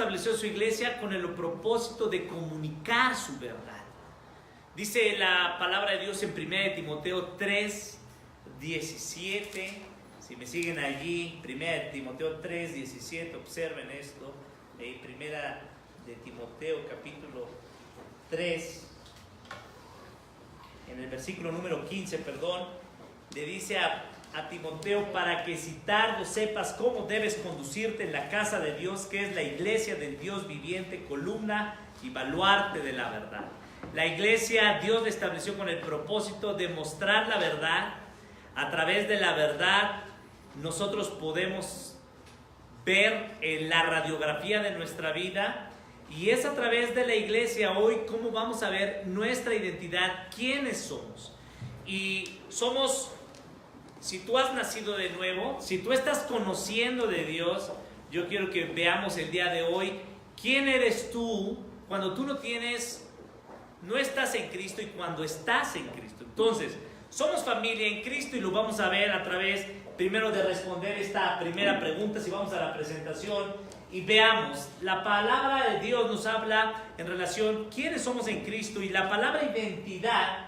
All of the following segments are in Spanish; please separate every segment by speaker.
Speaker 1: estableció su iglesia con el propósito de comunicar su verdad. Dice la palabra de Dios en 1 Timoteo 3, 17. Si me siguen allí, 1 Timoteo 3, 17, observen esto. 1 de Timoteo capítulo 3, en el versículo número 15, le dice a Timoteo: para que si tardo sepas cómo debes conducirte en la casa de Dios, que es la iglesia del Dios viviente, columna y baluarte de la verdad. La iglesia Dios la estableció con el propósito de mostrar la verdad. A través de la verdad nosotros podemos ver en la radiografía de nuestra vida, y es a través de la iglesia hoy cómo vamos a ver nuestra identidad, quiénes somos. Y somos, si tú has nacido de nuevo, si tú estás conociendo de Dios, yo quiero que veamos el día de hoy quién eres tú cuando tú no estás en Cristo y cuando estás en Cristo. Entonces, somos familia en Cristo, y lo vamos a ver a través, primero, de responder esta primera pregunta. Si vamos a la presentación y veamos, la palabra de Dios nos habla en relación a quiénes somos en Cristo, y la palabra identidad,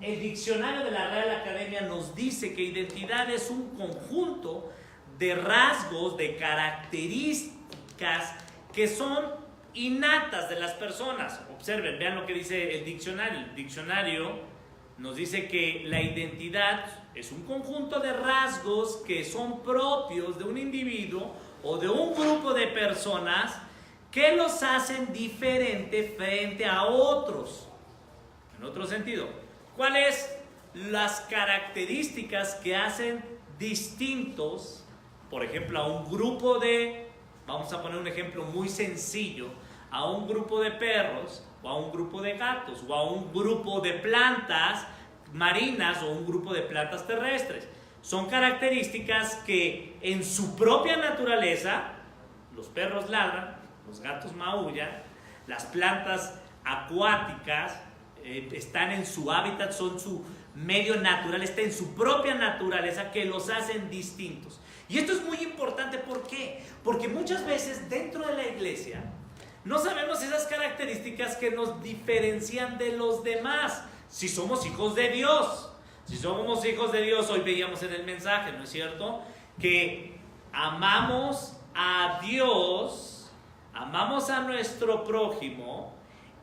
Speaker 1: el diccionario de la Real Academia nos dice que identidad es un conjunto de rasgos, de características que son innatas de las personas. Observen, vean lo que dice el diccionario. El diccionario nos dice que la identidad es un conjunto de rasgos que son propios de un individuo o de un grupo de personas que los hacen diferente frente a otros. En otro sentido, ¿cuáles las características que hacen distintos, por ejemplo, a un grupo de, vamos a poner un ejemplo muy sencillo, a un grupo de perros, o a un grupo de gatos, o a un grupo de plantas marinas, o un grupo de plantas terrestres? Son características que en su propia naturaleza, los perros ladran, los gatos maullan, las plantas acuáticas están en su hábitat, son su medio natural, está en su propia naturaleza, que los hacen distintos. Y esto es muy importante, ¿por qué? Porque muchas veces dentro de la iglesia no sabemos esas características que nos diferencian de los demás. Si somos hijos de Dios, hoy veíamos en el mensaje, ¿no es cierto?, que amamos a Dios, amamos a nuestro prójimo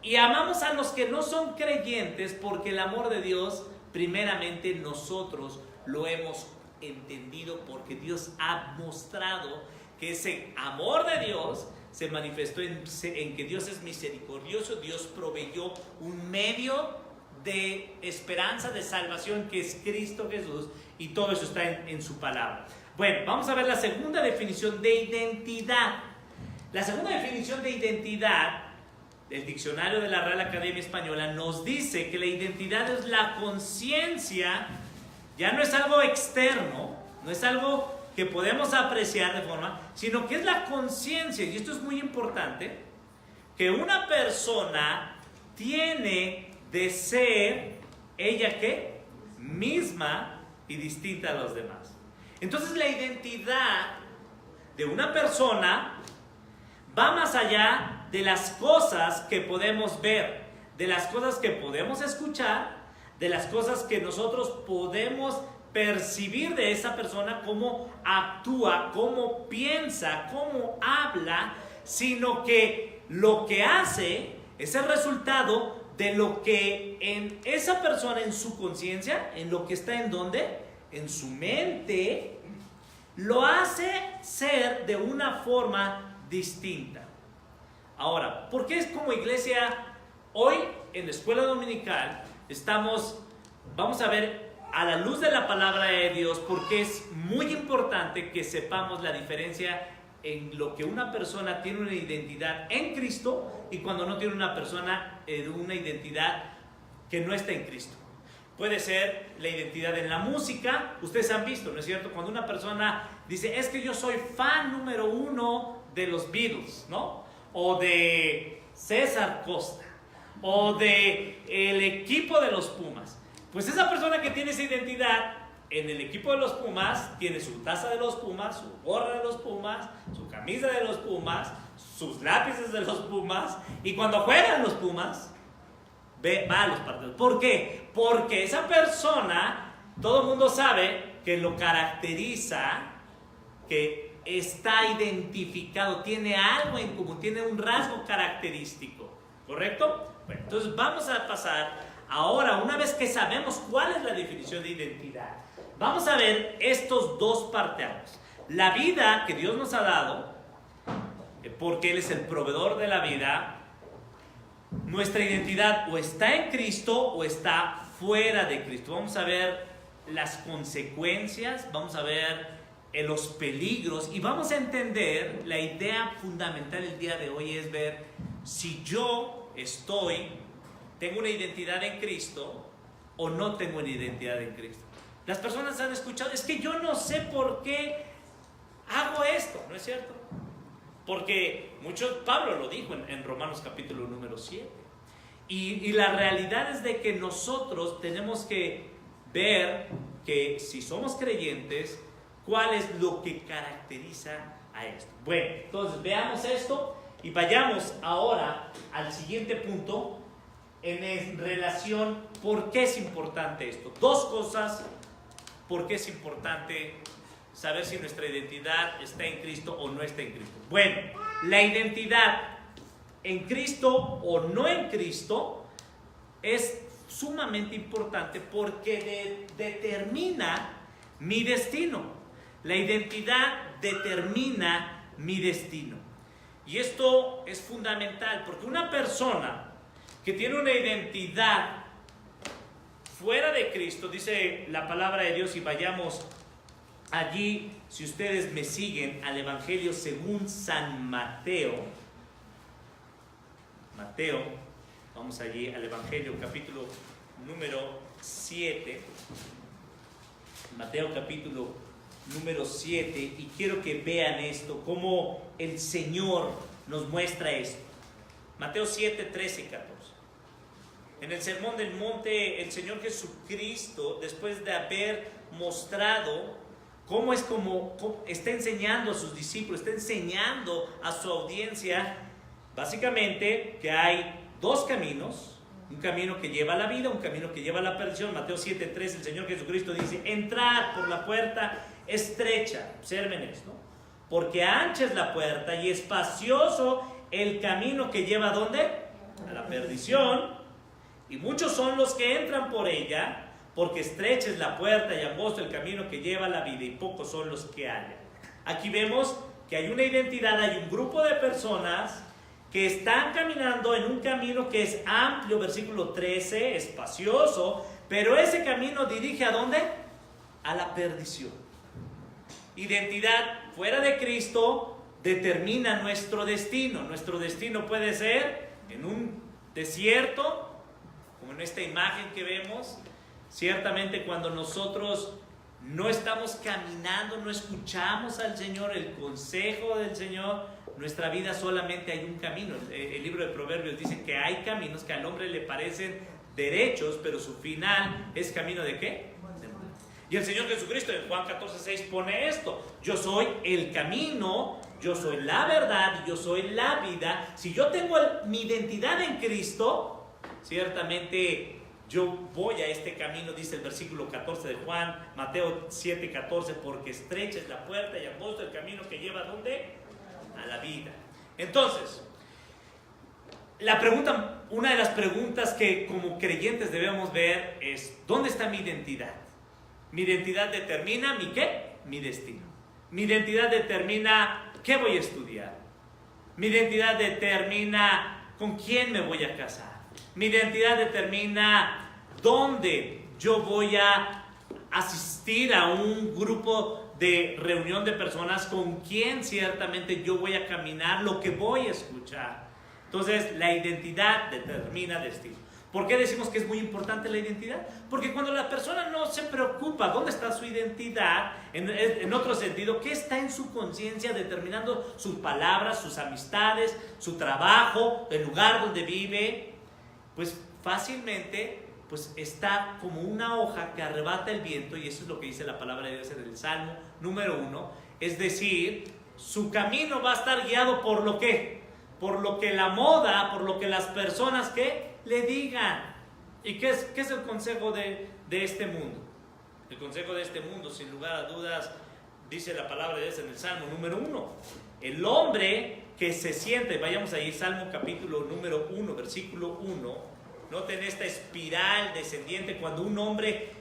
Speaker 1: y amamos a los que no son creyentes, porque el amor de Dios, primeramente nosotros lo hemos entendido, porque Dios ha mostrado que ese amor de Dios se manifestó en que Dios es misericordioso. Dios proveyó un medio de esperanza, de salvación, que es Cristo Jesús, y todo eso está en su palabra. Bueno, vamos a ver la segunda definición de identidad. La segunda definición de identidad del diccionario de la Real Academia Española nos dice que la identidad es la conciencia, ya no es algo externo, no es algo que podemos apreciar de forma, sino que es la conciencia, y esto es muy importante, que una persona tiene de ser, ¿ella qué? Misma y distinta a los demás. Entonces la identidad de una persona va más allá de las cosas que podemos ver, de las cosas que podemos escuchar, de las cosas que nosotros podemos percibir de esa persona, cómo actúa, cómo piensa, cómo habla, sino que lo que hace es el resultado de lo que en esa persona, en su conciencia, en lo que está en ¿dónde? En su mente, lo hace ser de una forma distinta. Ahora, ¿por qué es como iglesia hoy en la escuela dominical vamos a ver a la luz de la palabra de Dios, porque es muy importante que sepamos la diferencia en lo que una persona tiene una identidad en Cristo y cuando no tiene una persona una identidad que no está en Cristo? Puede ser la identidad en la música. Ustedes han visto, ¿no es cierto?, cuando una persona dice, es que yo soy fan número 1 de los Beatles, ¿no?, o de César Costa, o de el equipo de los Pumas. Pues esa persona que tiene esa identidad en el equipo de los Pumas tiene su taza de los Pumas, su gorra de los Pumas, su camisa de los Pumas, sus lápices de los Pumas, y cuando juegan los Pumas, va a los partidos. ¿Por qué? Porque esa persona, todo el mundo sabe que lo caracteriza, que está identificado, tiene algo en común, tiene un rasgo característico, ¿correcto? Bueno, entonces vamos a pasar ahora, una vez que sabemos cuál es la definición de identidad, vamos a ver estos dos parteaguas. La vida que Dios nos ha dado, porque Él es el proveedor de la vida, nuestra identidad o está en Cristo o está fuera de Cristo. Vamos a ver las consecuencias, vamos a ver los peligros y vamos a entender la idea fundamental el día de hoy es ver si yo tengo una identidad en Cristo o no tengo una identidad en Cristo. Las personas han escuchado, es que yo no sé por qué hago esto, ¿no es cierto? Porque Pablo lo dijo en Romanos capítulo número 7. Y la realidad es de que nosotros tenemos que ver que si somos creyentes, ¿cuál es lo que caracteriza a esto? Bueno, entonces veamos esto y vayamos ahora al siguiente punto en relación, ¿por qué es importante esto? Dos cosas, ¿por qué es importante saber si nuestra identidad está en Cristo o no está en Cristo? Bueno, la identidad en Cristo o no en Cristo es sumamente importante porque determina mi destino. La identidad determina mi destino. Y esto es fundamental porque una persona que tiene una identidad fuera de Cristo, dice la palabra de Dios, y vayamos allí, si ustedes me siguen, al Evangelio según San Mateo. Vamos allí al Evangelio capítulo número 7. Mateo capítulo número 7, y quiero que vean esto, cómo el Señor nos muestra esto. Mateo 7, 13 y 14. En el Sermón del Monte, el Señor Jesucristo, después de haber mostrado cómo está enseñando a sus discípulos, está enseñando a su audiencia, básicamente que hay dos caminos, un camino que lleva a la vida, un camino que lleva a la perdición. Mateo 7:3, el Señor Jesucristo dice: entrad por la puerta estrecha, observen esto, porque ancha es la puerta y espacioso el camino que lleva ¿a dónde? A la perdición, y muchos son los que entran por ella, porque estrecha es la puerta y angosto el camino que lleva a la vida, y pocos son los que hallan. Aquí vemos que hay una identidad, hay un grupo de personas que están caminando en un camino que es amplio, versículo 13, espacioso, pero ese camino dirige ¿a dónde? A la perdición. Identidad fuera de Cristo determina nuestro destino. Nuestro destino puede ser en un desierto, como en esta imagen que vemos. Ciertamente cuando nosotros no estamos caminando, no escuchamos al Señor, el consejo del Señor, nuestra vida solamente hay un camino. El libro de Proverbios dice que hay caminos que al hombre le parecen derechos, pero su final es camino ¿de qué? De muerte. Y el Señor Jesucristo en Juan 14:6 pone esto: yo soy el camino, yo soy la verdad y yo soy la vida. Si yo tengo mi identidad en Cristo, ciertamente yo voy a este camino, dice el versículo 14 de Juan, Mateo 7:14, porque estrecha es la puerta y angosto el camino que lleva ¿a dónde? A la vida. Entonces, una de las preguntas que como creyentes debemos ver es: ¿dónde está mi identidad? Mi identidad determina mi ¿qué? Mi destino. Mi identidad determina qué voy a estudiar. Mi identidad determina con quién me voy a casar. Mi identidad determina dónde yo voy a asistir a un grupo de reunión de personas, con quien ciertamente yo voy a caminar, lo que voy a escuchar. Entonces, la identidad determina destino. ¿Por qué decimos que es muy importante la identidad? Porque cuando la persona no se preocupa dónde está su identidad, en otro sentido, qué está en su conciencia determinando sus palabras, sus amistades, su trabajo, el lugar donde vive, pues fácilmente pues está como una hoja que arrebata el viento, y eso es lo que dice la palabra de Dios en el Salmo número 1, es decir, su camino va a estar guiado por lo que, la moda, por lo que las personas que le digan. ¿Y qué es el consejo de este mundo? El consejo de este mundo, sin lugar a dudas, dice la palabra de Dios en el Salmo número 1. El hombre que se siente, vayamos ahí, Salmo capítulo número 1, versículo 1. Noten esta espiral descendiente. Cuando un hombre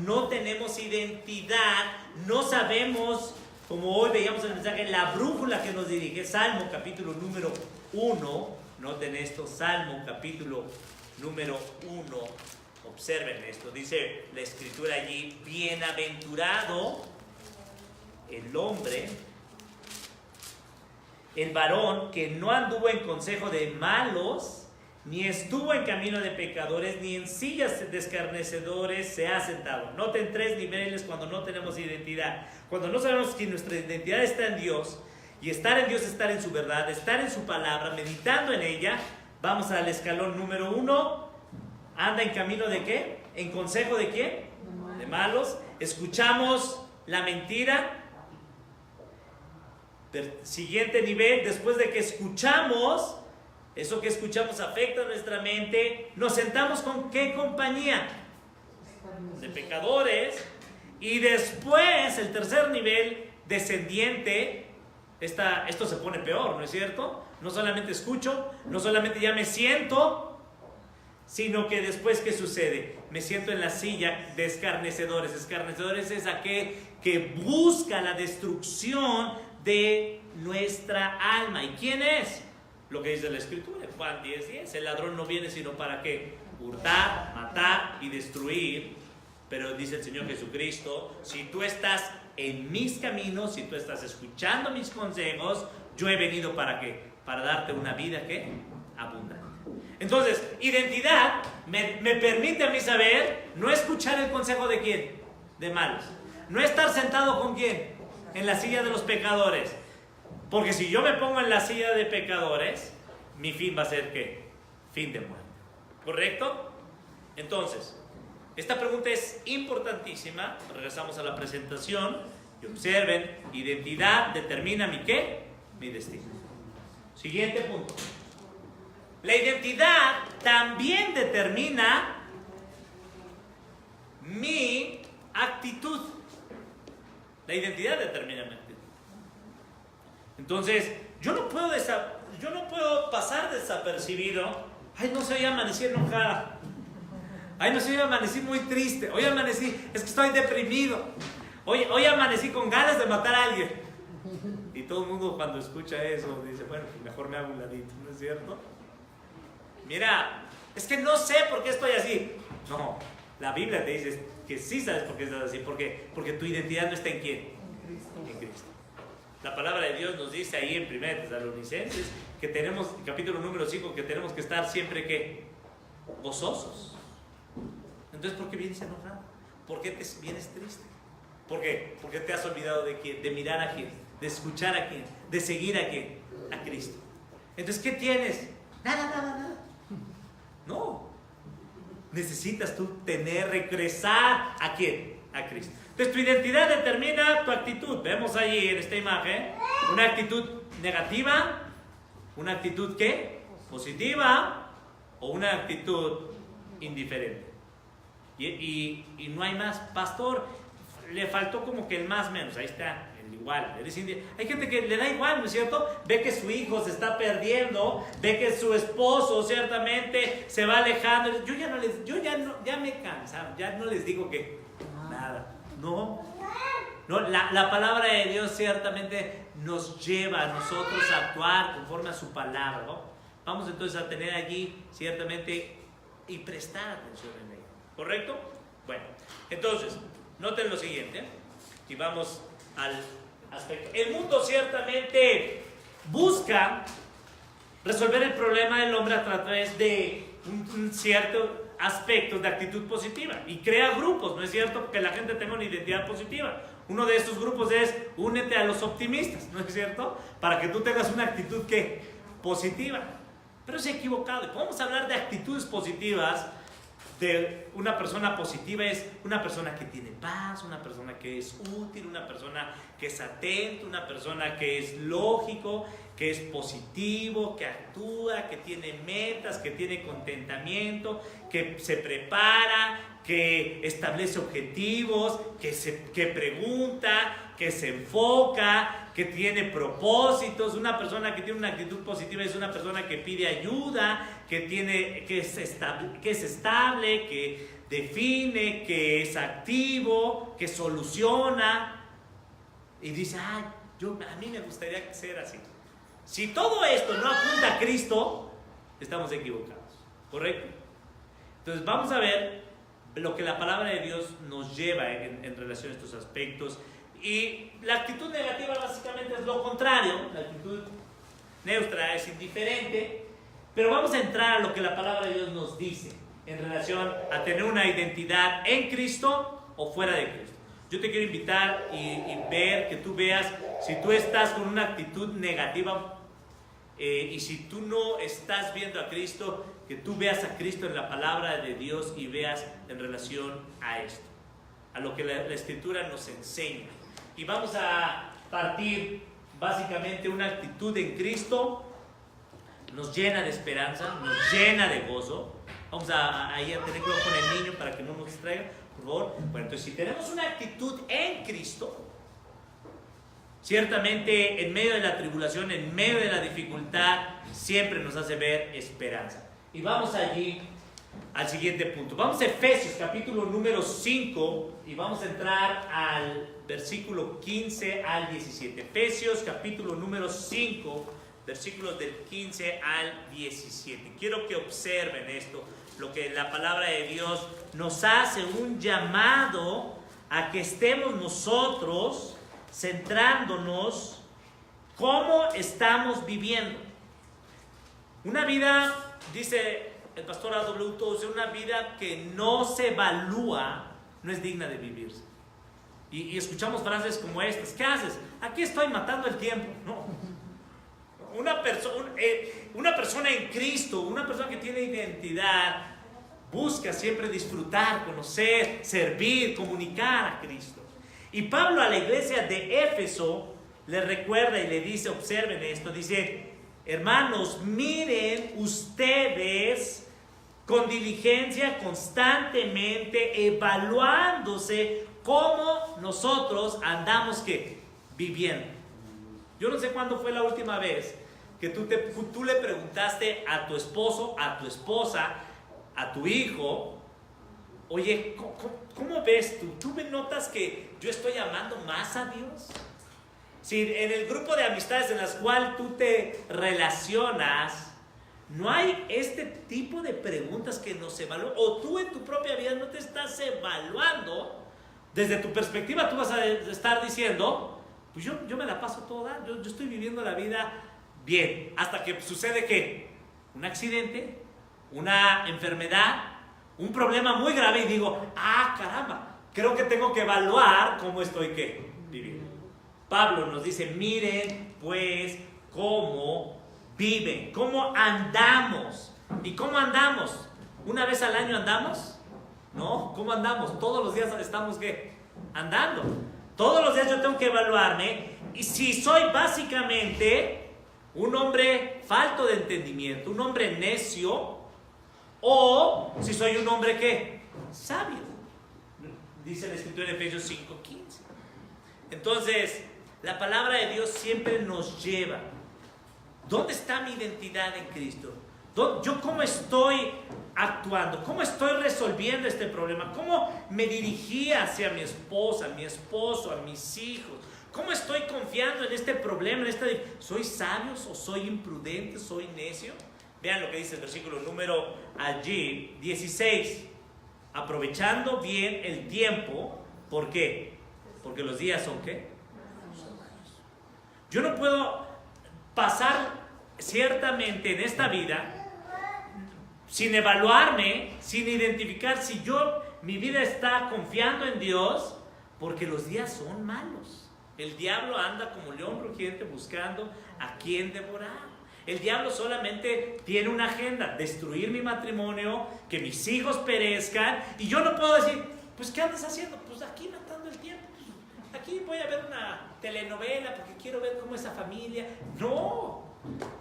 Speaker 1: no tenemos identidad, no sabemos, como hoy veíamos en el mensaje, la brújula que nos dirige. Salmo capítulo número 1. Noten esto, Salmo capítulo número 1. Observen esto, dice la escritura allí: bienaventurado el hombre, el varón que no anduvo en consejo de malos, ni estuvo en camino de pecadores, ni en sillas de escarnecedores se ha sentado. Noten 3 niveles cuando no tenemos identidad. Cuando no sabemos que nuestra identidad está en Dios, y estar en Dios es estar en su verdad, estar en su palabra, meditando en ella. Vamos al escalón número 1. ¿Anda en camino de qué? ¿En consejo de quién? De malos. Escuchamos la mentira. Siguiente nivel, después de que escuchamos, eso que escuchamos afecta a nuestra mente, nos sentamos con ¿qué compañía? De pecadores. Y después, el tercer nivel, descendiente. Esto se pone peor, ¿no es cierto? No solamente escucho, no solamente ya me siento, sino que después, ¿qué sucede? Me siento en la silla de escarnecedores. Escarnecedores es aquel que busca la destrucción de nuestra alma. ¿Y quién es? Lo que dice la escritura, Juan 10:10. El ladrón no viene sino para ¿qué? Hurtar, matar y destruir. Pero dice el Señor Jesucristo: si tú estás en mis caminos, si tú estás escuchando mis consejos, yo he venido ¿para qué? Para darte una vida ¿qué? Abundante. Entonces, identidad me permite a mí saber no escuchar el consejo de quién, de malos, no estar sentado con quién, en la silla de los pecadores, porque si yo me pongo en la silla de pecadores, mi fin va a ser ¿qué? Fin de muerte, ¿correcto? Entonces, esta pregunta es importantísima. Regresamos a la presentación y observen: identidad determina mi ¿qué? Mi destino. Siguiente punto. La identidad también determina mi actitud. La identidad determina mi actitud. Entonces, yo no puedo pasar desapercibido. Ay, no sé, hoy amanecí enojada. Ay, no sé, hoy amanecí muy triste. Hoy amanecí, es que estoy deprimido. Hoy amanecí con ganas de matar a alguien. Y todo el mundo cuando escucha eso dice: bueno, mejor me hago un ladito, ¿no es cierto? Mira, es que no sé por qué estoy así. No, la Biblia te dice que sí sabes por qué estás así. Porque tu identidad no está en quién. En Cristo. La palabra de Dios nos dice ahí en 1 Tesalonicenses que tenemos, capítulo número 5, que tenemos que estar siempre ¿qué? Gozosos. Entonces, ¿por qué vienes enojado? ¿Por qué te vienes triste? ¿Por qué? Porque te has olvidado de quién, de mirar a quién, de escuchar a quién, de seguir a quién, a Cristo. Entonces, ¿qué tienes? Nada. No. Necesitas tú regresar ¿a quién? A Cristo. Entonces, tu identidad determina tu actitud. Vemos allí en esta imagen una actitud negativa, una actitud ¿qué? Positiva, o una actitud indiferente. Y no hay más. Pastor, le faltó como que el más menos. Ahí está, el igual. Hay gente que le da igual, ¿no es cierto? Ve que su hijo se está perdiendo, ve que su esposo ciertamente se va alejando. Ya me he cansado, ya no les digo que nada. No, la palabra de Dios ciertamente nos lleva a nosotros a actuar conforme a su palabra, ¿no? Vamos entonces a tener allí ciertamente y prestar atención en ella, ¿correcto? Bueno, entonces, noten lo siguiente y vamos al aspecto. El mundo ciertamente busca resolver el problema del hombre a través de un cierto aspectos de actitud positiva y crea grupos, ¿no es cierto? Que la gente tenga una identidad positiva. Uno de estos grupos es: únete a los optimistas, ¿no es cierto? Para que tú tengas una actitud ¿qué? Positiva. Pero es equivocado. Y podemos hablar de actitudes positivas de una persona positiva es una persona que tiene paz, una persona que es útil, una persona que es atenta, una persona que es lógico, que es positivo, que actúa, que tiene metas, que tiene contentamiento, que se prepara, que establece objetivos, que pregunta, que se enfoca, que tiene propósitos. Una persona que tiene una actitud positiva es una persona que pide ayuda, que es estable, que define, que es activo, que soluciona. Y dice, a mí me gustaría ser así. Si todo esto no apunta a Cristo, estamos equivocados, ¿correcto? Entonces vamos a ver lo que la palabra de Dios nos lleva en relación a estos aspectos. Y la actitud negativa básicamente es lo contrario. La actitud neutra es indiferente. Pero vamos a entrar a lo que la palabra de Dios nos dice en relación a tener una identidad en Cristo o fuera de Cristo. Yo te quiero invitar y ver, que tú veas si tú estás con una actitud negativa y si tú no estás viendo a Cristo, que tú veas a Cristo en la palabra de Dios y veas en relación a esto, a lo que la Escritura nos enseña. Y vamos a partir básicamente una actitud en Cristo. Nos llena de esperanza, nos llena de gozo. Vamos a tener cuidado con el niño para que no nos distraiga, por favor. Bueno, entonces si tenemos una actitud en Cristo, ciertamente en medio de la tribulación, en medio de la dificultad, siempre nos hace ver esperanza. Y vamos allí al siguiente punto. Vamos a Efesios capítulo número 5 y vamos a entrar al versículo 15 al 17. Efesios capítulo número 5, versículos del 15 al 17. Quiero que observen esto, lo que la palabra de Dios nos hace un llamado a que estemos nosotros centrándonos cómo estamos viviendo. Una vida, dice el pastor A.W. Tozer, una vida que no se evalúa no es digna de vivirse. Y escuchamos frases como estas: ¿qué haces? Aquí estoy matando el tiempo. No. Una persona en Cristo, una persona que tiene identidad, busca siempre disfrutar, conocer, servir, comunicar a Cristo. Y Pablo a la iglesia de Éfeso le recuerda y le dice, observen esto, dice: hermanos, miren ustedes con diligencia, constantemente, evaluándose cómo nosotros andamos, ¿qué? Viviendo. Yo no sé cuándo fue la última vez que tú le preguntaste a tu esposo, a tu esposa, a tu hijo: oye, ¿cómo ves tú? ¿Tú me notas que yo estoy amando más a Dios? Si en el grupo de amistades en las cuales tú te relacionas, no hay este tipo de preguntas que nos evalúan, o tú en tu propia vida no te estás evaluando. Desde tu perspectiva tú vas a estar diciendo: pues yo me la paso toda, yo estoy viviendo la vida bien, hasta que sucede ¿qué? Un accidente, una enfermedad, un problema muy grave, y digo: caramba, creo que tengo que evaluar cómo estoy ¿qué? Viviendo. Pablo nos dice: miren pues cómo viven, cómo andamos. ¿Y cómo andamos? ¿Una vez al año andamos? No, ¿cómo andamos? Todos los días estamos ¿qué? Andando. Todos los días yo tengo que evaluarme, y si soy básicamente un hombre falto de entendimiento, un hombre necio, o si soy un hombre ¿qué? Sabio. Dice la Escritura en Efesios 5:15. Entonces, la palabra de Dios siempre nos lleva. ¿Dónde está mi identidad en Cristo? ¿Yo cómo estoy actuando? ¿Cómo estoy resolviendo este problema? ¿Cómo me dirigí hacia mi esposa, mi esposo, a mis hijos? ¿Cómo estoy confiando en este problema? ¿Soy sabio o soy imprudente? ¿Soy necio? Vean lo que dice el versículo número allí, 16. Aprovechando bien el tiempo. ¿Por qué? Porque los días son ¿qué? Yo no puedo pasar ciertamente en esta vida sin evaluarme, sin identificar si mi vida está confiando en Dios, porque los días son malos. El diablo anda como león rugiente buscando a quien devorar. El diablo solamente tiene una agenda: destruir mi matrimonio, que mis hijos perezcan. Y yo no puedo decir, pues ¿qué andas haciendo? Pues aquí matando el tiempo. Aquí voy a ver una telenovela porque quiero ver cómo esa familia. No,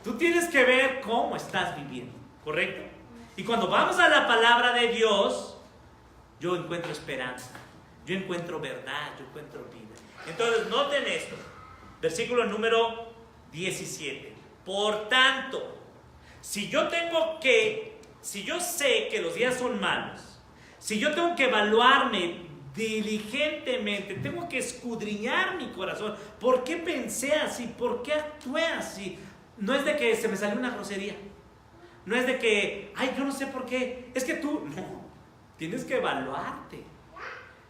Speaker 1: tú tienes que ver cómo estás viviendo, ¿correcto? Y cuando vamos a la palabra de Dios, yo encuentro esperanza, yo encuentro verdad, yo encuentro vida. Entonces, noten esto, versículo número 17. Por tanto, si yo sé que los días son malos, si yo tengo que evaluarme diligentemente, tengo que escudriñar mi corazón, ¿por qué pensé así? ¿Por qué actué así? No es de que se me salió una grosería, no es de que, ay, yo no sé por qué, es que tú, no, tienes que evaluarte.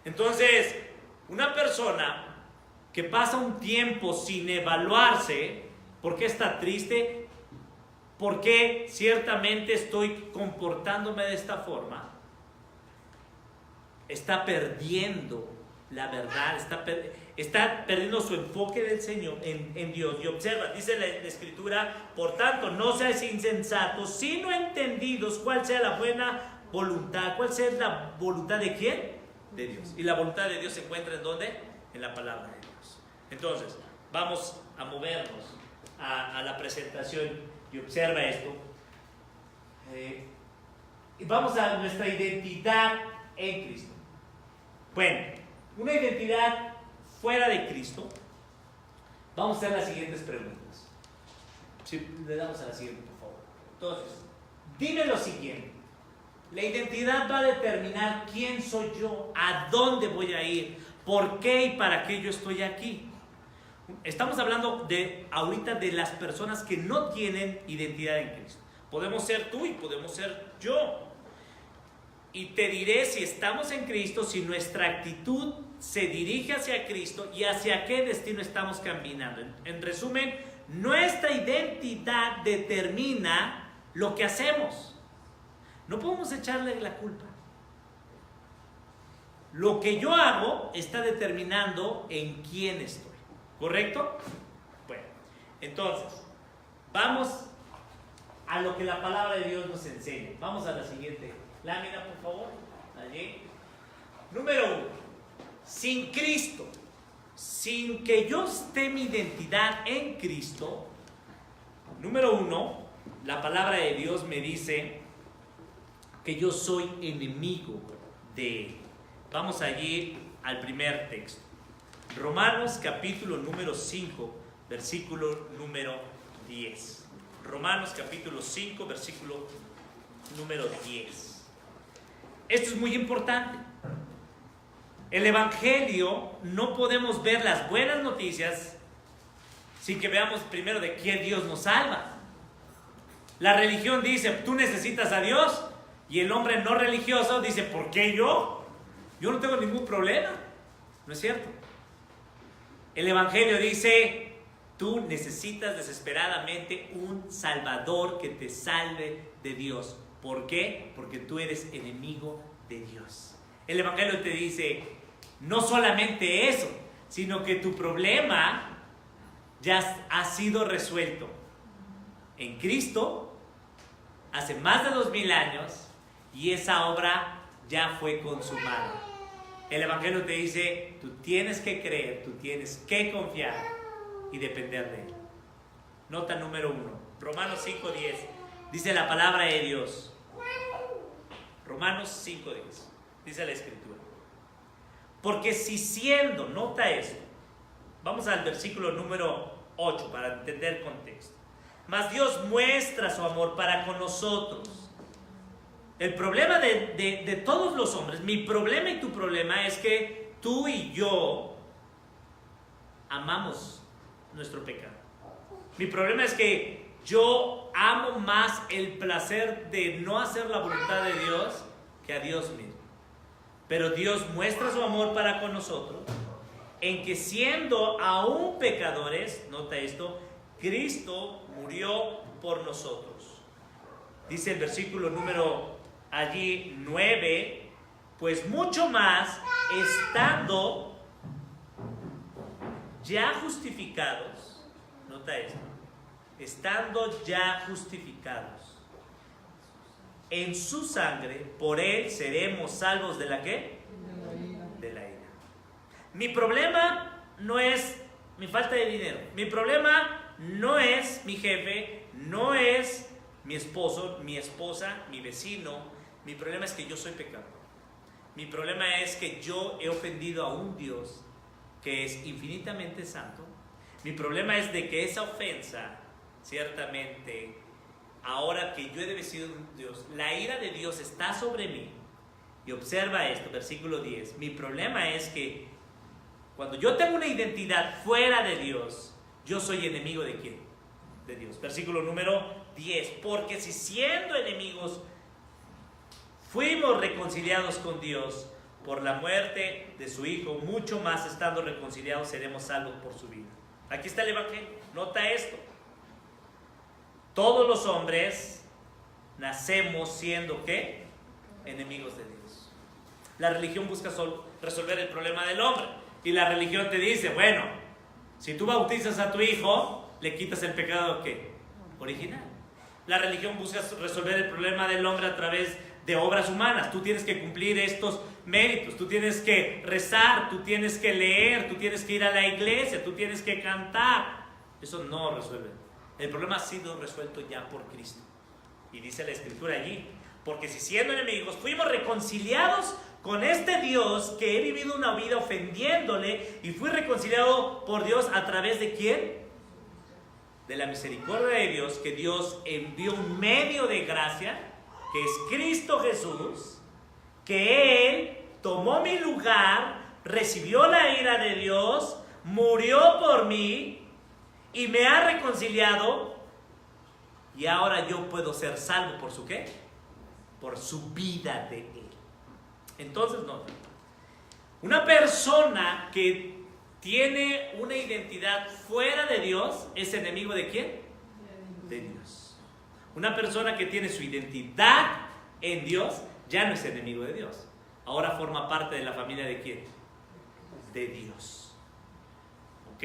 Speaker 1: Entonces, una persona que pasa un tiempo sin evaluarse, ¿por qué está triste? ¿Por qué ciertamente estoy comportándome de esta forma? Está perdiendo la verdad, está perdiendo su enfoque del Señor en Dios. Y observa, dice la Escritura, por tanto, no seáis insensatos, sino entendidos cuál sea la buena voluntad. ¿Cuál sea la voluntad de quién? De Dios. Y la voluntad de Dios se encuentra ¿en dónde? En la palabra de Dios. Entonces, vamos a movernos a la presentación y observa esto. Y vamos a nuestra identidad en Cristo. Bueno, una identidad fuera de Cristo. Vamos a hacer las siguientes preguntas. Si le damos a la siguiente, por favor. Entonces, dime lo siguiente. La identidad va a determinar quién soy yo, a dónde voy a ir, por qué y para qué yo estoy aquí. Estamos hablando ahorita de las personas que no tienen identidad en Cristo. Podemos ser tú y podemos ser yo. Y te diré si estamos en Cristo, si nuestra actitud se dirige hacia Cristo y hacia qué destino estamos caminando. En resumen, nuestra identidad determina lo que hacemos. No podemos echarle la culpa. Lo que yo hago está determinando en quién estoy. ¿Correcto? Bueno, entonces, vamos a lo que la palabra de Dios nos enseña. Vamos a la siguiente lámina, por favor. Allí. Número 1. Sin Cristo, sin que yo esté mi identidad en Cristo, número 1, la palabra de Dios me dice que yo soy enemigo de Él. Vamos allí al primer texto. Romanos capítulo número 5, versículo número 10. Romanos capítulo 5, versículo número 10. Esto es muy importante. El Evangelio, no podemos ver las buenas noticias sin que veamos primero de qué Dios nos salva. La religión dice, tú necesitas a Dios, y el hombre no religioso dice, ¿por qué yo? Yo no tengo ningún problema. ¿No es cierto? El Evangelio dice, tú necesitas desesperadamente un Salvador que te salve de Dios. ¿Por qué? Porque tú eres enemigo de Dios. El Evangelio te dice, no solamente eso, sino que tu problema ya ha sido resuelto en Cristo hace más de 2000 años y esa obra ya fue consumada. El Evangelio te dice, tú tienes que creer, tú tienes que confiar y depender de Él. Nota número 1, Romanos 5:10, dice la palabra de Dios. Romanos 5:10, dice la Escritura. Porque si siendo, nota eso, vamos al versículo número 8 para entender el contexto. Mas Dios muestra su amor para con nosotros. El problema de todos los hombres, mi problema y tu problema es que tú y yo amamos nuestro pecado. Mi problema es que yo amo más el placer de no hacer la voluntad de Dios que a Dios mismo. Pero Dios muestra su amor para con nosotros en que siendo aún pecadores, nota esto, Cristo murió por nosotros. Dice el versículo número allí 9, pues mucho más estando ya justificados, nota esto, estando ya justificados en su sangre, por él seremos salvos ¿de la qué? De la ira. Mi problema no es mi falta de dinero. Mi problema no es mi jefe, no es mi esposo, mi esposa, mi vecino. Mi problema es que yo soy pecador. Mi problema es que yo he ofendido a un Dios que es infinitamente santo. Mi problema es de que esa ofensa, ciertamente, ahora que yo he obedecido a Dios, la ira de Dios está sobre mí. Y observa esto, versículo 10. Mi problema es que cuando yo tengo una identidad fuera de Dios, yo soy enemigo ¿de quién? De Dios. Versículo número 10. Porque si siendo enemigos fuimos reconciliados con Dios por la muerte de su Hijo, mucho más estando reconciliados seremos salvos por su vida. Aquí está el Evangelio. Nota esto. Todos los hombres nacemos siendo ¿qué? Enemigos de Dios. La religión busca resolver el problema del hombre. Y la religión te dice, bueno, si tú bautizas a tu hijo, le quitas el pecado ¿qué? Original. La religión busca resolver el problema del hombre a través de obras humanas. Tú tienes que cumplir estos méritos, tú tienes que rezar, tú tienes que leer, tú tienes que ir a la iglesia, tú tienes que cantar. Eso no resuelve. El problema ha sido resuelto ya por Cristo. Y dice la Escritura allí, porque si siendo enemigos fuimos reconciliados con este Dios que he vivido una vida ofendiéndole y fui reconciliado por Dios a través de ¿quién? De la misericordia de Dios, que Dios envió un medio de gracia, que es Cristo Jesús, que Él tomó mi lugar, recibió la ira de Dios, murió por mí y me ha reconciliado, y ahora yo puedo ser salvo por su ¿qué? Por su vida de Él. Entonces, no. Una persona que tiene una identidad fuera de Dios es enemigo ¿de quién? De Dios. Una persona que tiene su identidad en Dios ya no es enemigo de Dios. Ahora forma parte de la familia ¿de quién? De Dios. ¿Ok?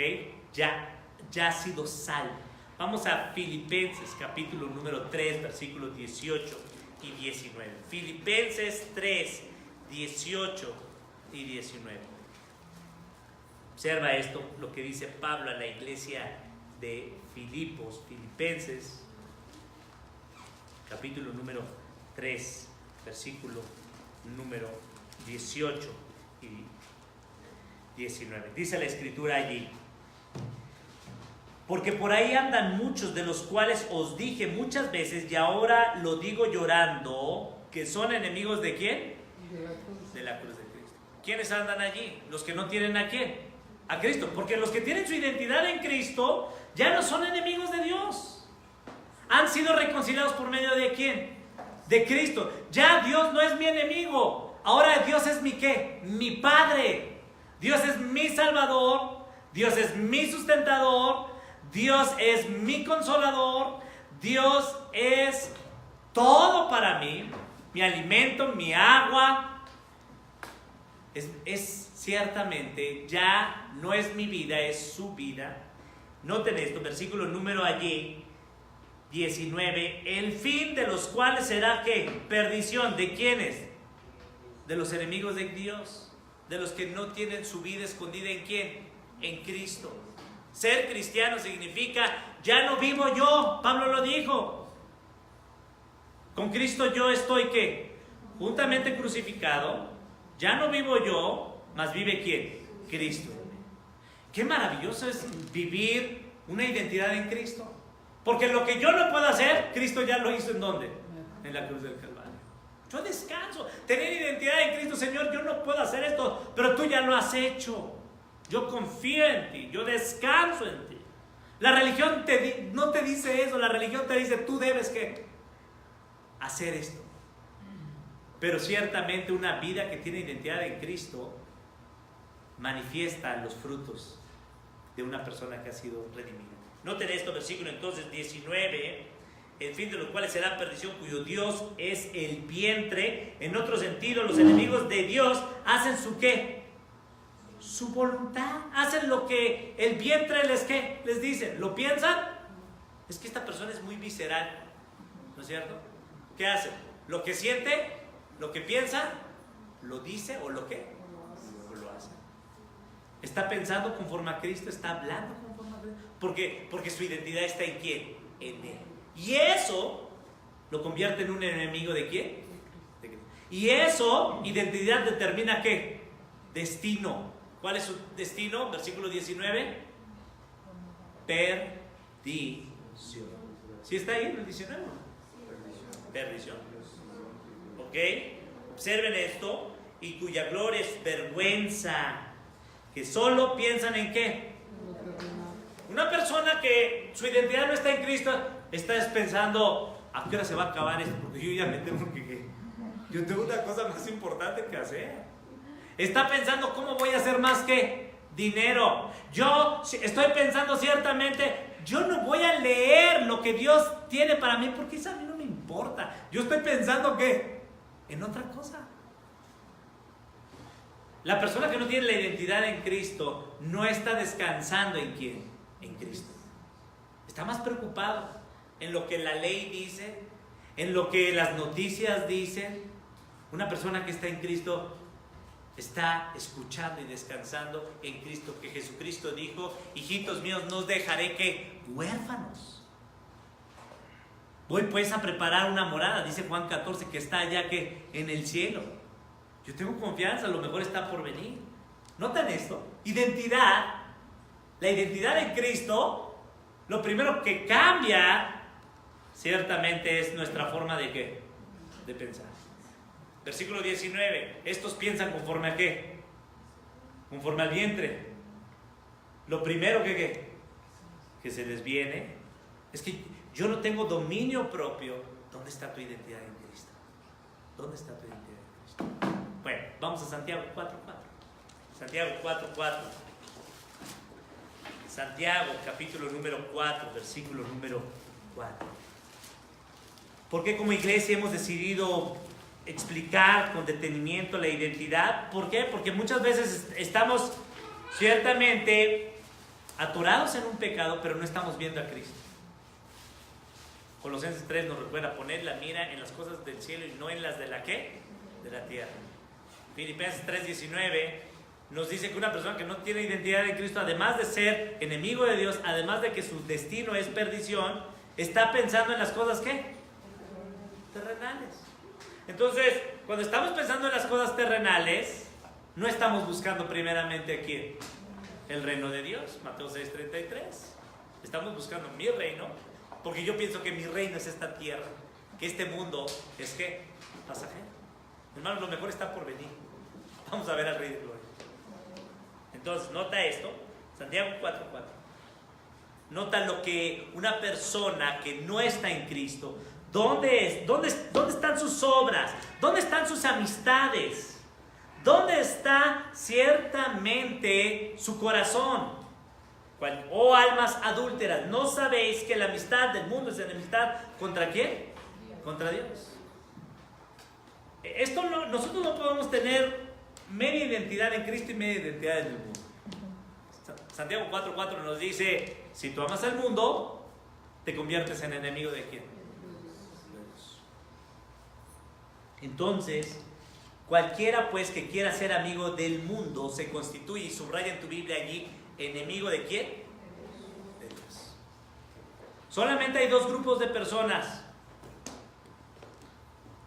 Speaker 1: Ya ha sido salvo. Vamos a Filipenses capítulo número 3, versículos 18 y 19. Filipenses 3, 18 y 19. Observa esto, lo que dice Pablo a la iglesia de Filipos, Filipenses, capítulo número 3, versículo número 18 y 19. Dice la Escritura allí, porque por ahí andan muchos de los cuales os dije muchas veces y ahora lo digo llorando, que son enemigos ¿de quién? De la cruz de Cristo. ¿Quiénes andan allí? Los que no tienen ¿a quién? A Cristo. Porque los que tienen su identidad en Cristo ya no son enemigos de Dios. Han sido reconciliados por medio ¿de quién? De Cristo. Ya Dios no es mi enemigo. Ahora Dios es mi ¿qué? Mi Padre. Dios es mi Salvador. Dios es mi sustentador. Dios es mi consolador. Dios es todo para mí. Mi alimento, mi agua. Es ciertamente, ya no es mi vida, es su vida. Noten esto, versículo número allí, 19. El fin de los cuales será ¿qué? Perdición. ¿De quiénes? De los enemigos de Dios. De los que no tienen su vida escondida ¿en quién? En Cristo. Ser cristiano significa, ya no vivo yo. Pablo lo dijo. Con Cristo yo estoy ¿qué? Juntamente crucificado. Ya no vivo yo, mas vive ¿quién? Cristo. Qué maravilloso es vivir una identidad en Cristo. Porque lo que yo no puedo hacer, Cristo ya lo hizo ¿en dónde? En la cruz del Calvario. Yo descanso. Tener identidad en Cristo, Señor, yo no puedo hacer esto, pero tú ya lo has hecho. Yo confío en ti, yo descanso en ti. La religión no te dice eso, la religión te dice tú debes ¿qué? Hacer esto. Pero ciertamente una vida que tiene identidad en Cristo manifiesta los frutos de una persona que ha sido redimida. Noten esto, versículo entonces 19, el fin de los cuales será perdición, cuyo Dios es el vientre. En otro sentido, los enemigos de Dios hacen su ¿qué? Su voluntad. Hacen lo que el vientre les ¿qué? Les dice. ¿Lo piensan? es que esta persona es muy visceral, ¿no es cierto? ¿Qué hace? Lo que siente, lo que piensa, lo dice o lo que o lo hace. Está pensando conforme a Cristo, está hablando conforme a Cristo. Porque su identidad está en quién, en Él. Y eso lo convierte en un enemigo de quién, de Cristo. Y eso, identidad determina ¿qué? Destino. ¿Cuál es su destino? Versículo 19. Perdición. ¿Sí está ahí en el 19? Perdición. ¿Ok? Observen esto. Y cuya gloria es vergüenza. Que solo piensan en ¿qué? Una persona que su identidad no está en Cristo, está pensando, ¿a qué hora se va a acabar esto? Porque yo ya me tengo que... Yo tengo una cosa más importante que hacer. Está pensando, ¿cómo voy a hacer más que dinero? Yo estoy pensando ciertamente, yo no voy a leer lo que Dios tiene para mí, porque eso a mí no me importa. Yo estoy pensando, ¿qué? En otra cosa. La persona que no tiene la identidad en Cristo no está descansando en ¿quién? En Cristo. Está más preocupado en lo que la ley dice, en lo que las noticias dicen. Una persona que está en Cristo está escuchando y descansando en Cristo, que Jesucristo dijo, hijitos míos, no os dejaré que huérfanos. Voy pues a preparar una morada, dice Juan 14, que está allá que en el cielo. Yo tengo confianza, lo mejor está por venir. ¿Notan esto? Identidad. La identidad en Cristo, lo primero que cambia, ciertamente es nuestra forma de ¿qué? De pensar. Versículo 19. Estos piensan conforme a ¿qué? Conforme al vientre. Lo primero que se les viene es que yo no tengo dominio propio. ¿Dónde está tu identidad en Cristo? ¿Dónde está tu identidad en Cristo? Bueno, vamos a Santiago 4:4. Santiago 4:4. Santiago, capítulo número 4, versículo número 4. ¿Por qué como iglesia hemos decidido explicar con detenimiento la identidad? ¿Por qué? Porque muchas veces estamos ciertamente atorados en un pecado, pero no estamos viendo a Cristo. Colosenses 3 nos recuerda poner la mira en las cosas del cielo y no en las de la ¿qué? De la tierra. Filipenses 3:19 nos dice que una persona que no tiene identidad en Cristo, además de ser enemigo de Dios, además de que su destino es perdición, está pensando en las cosas ¿qué? Terrenales. Entonces, cuando estamos pensando en las cosas terrenales, no estamos buscando primeramente ¿a quién? El reino de Dios, Mateo 6:33. Estamos buscando mi reino, porque yo pienso que mi reino es esta tierra, que este mundo es ¿qué? Pasajero. Hermanos, lo mejor está por venir. Vamos a ver al Rey de Gloria. Entonces, nota esto, Santiago 4:4. Nota lo que una persona que no está en Cristo, ¿dónde están sus obras? ¿Dónde están sus amistades? ¿Dónde está ciertamente su corazón? Oh almas adúlteras, ¿no sabéis que la amistad del mundo es enemistad contra quién? Contra Dios. Nosotros no podemos tener media identidad en Cristo y media identidad en el mundo. Santiago 4:4 nos dice, si tú amas al mundo, te conviertes en enemigo de quién. Entonces, cualquiera pues que quiera ser amigo del mundo se constituye, y subraya en tu Biblia allí, enemigo de quién? De Dios. Solamente hay dos grupos de personas: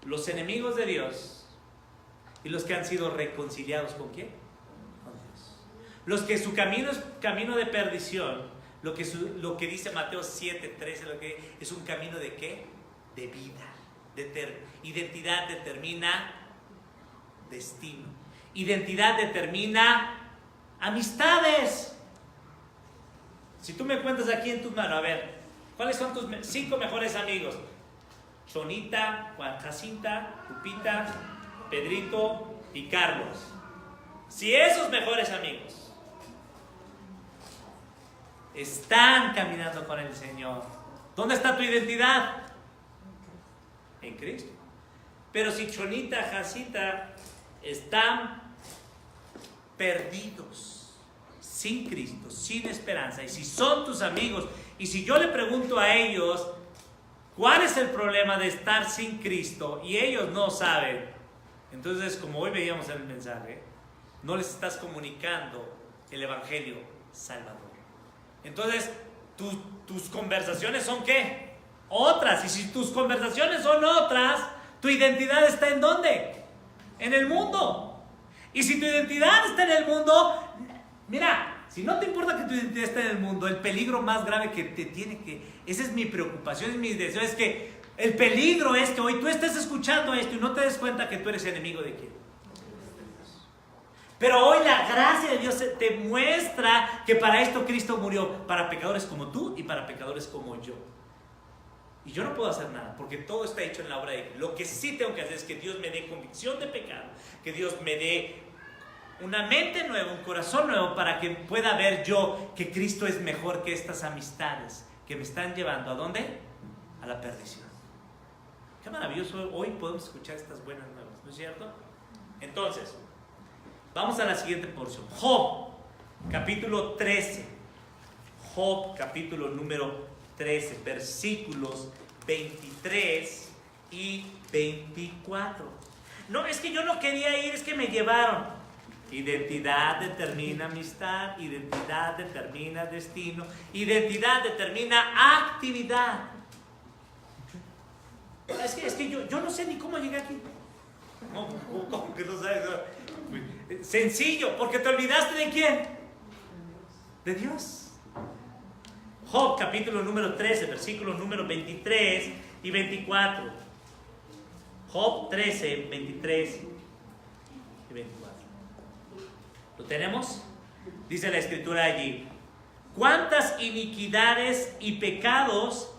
Speaker 1: los enemigos de Dios y los que han sido reconciliados ¿con quién? Con Dios. Los que su camino es camino de perdición, lo que dice Mateo 7:13, lo que es un camino de ¿qué? De vida. Identidad determina destino. Identidad determina amistades. Si tú me cuentas aquí en tus manos, a ver, ¿cuáles son tus 5 mejores amigos? Chonita, Juan Jacinta, Lupita, Pedrito y Carlos. Si esos mejores amigos están caminando con el Señor, ¿dónde está tu identidad? En Cristo. Pero si Chonita, Jacinta están perdidos, sin Cristo, sin esperanza, y si son tus amigos Y si yo le pregunto a ellos, ¿cuál es el problema de estar sin Cristo? Y ellos no saben. Entonces, como hoy veíamos en el mensaje, no les estás comunicando el Evangelio Salvador. Entonces, tus conversaciones son ¿qué? Otras. Y si tus conversaciones son otras, tu identidad está ¿en dónde? En el mundo. Y si tu identidad está en el mundo, mira, si no te importa que tu identidad esté en el mundo, el peligro más grave que te tiene que... Esa es mi preocupación, es mi deseo, es que el peligro es que hoy tú estés escuchando esto y no te des cuenta que tú eres enemigo de quién. Pero hoy la gracia de Dios te muestra que para esto Cristo murió, para pecadores como tú y para pecadores como yo. Y yo no puedo hacer nada, porque todo está hecho en la obra de Cristo. Lo que sí tengo que hacer es que Dios me dé convicción de pecado, que Dios me dé una mente nueva, un corazón nuevo, para que pueda ver yo que Cristo es mejor que estas amistades que me están llevando ¿a dónde? A la perdición. Qué maravilloso, hoy podemos escuchar estas buenas nuevas, ¿no es cierto? Entonces, vamos a la siguiente porción. Job, capítulo 13. Job, capítulo número 13, versículos 23 y 24. No, es que yo no quería ir, es que me llevaron. Identidad determina amistad, identidad determina destino, identidad determina actividad. Es que yo no sé ni cómo llegué aquí. ¿Cómo que no sabes? Sencillo, porque te olvidaste de quién. De Dios. Job, capítulo número 13, versículos número 23 y 24. Job 13, 23 y 24. ¿Lo tenemos? Dice la escritura allí: ¿cuántas iniquidades y pecados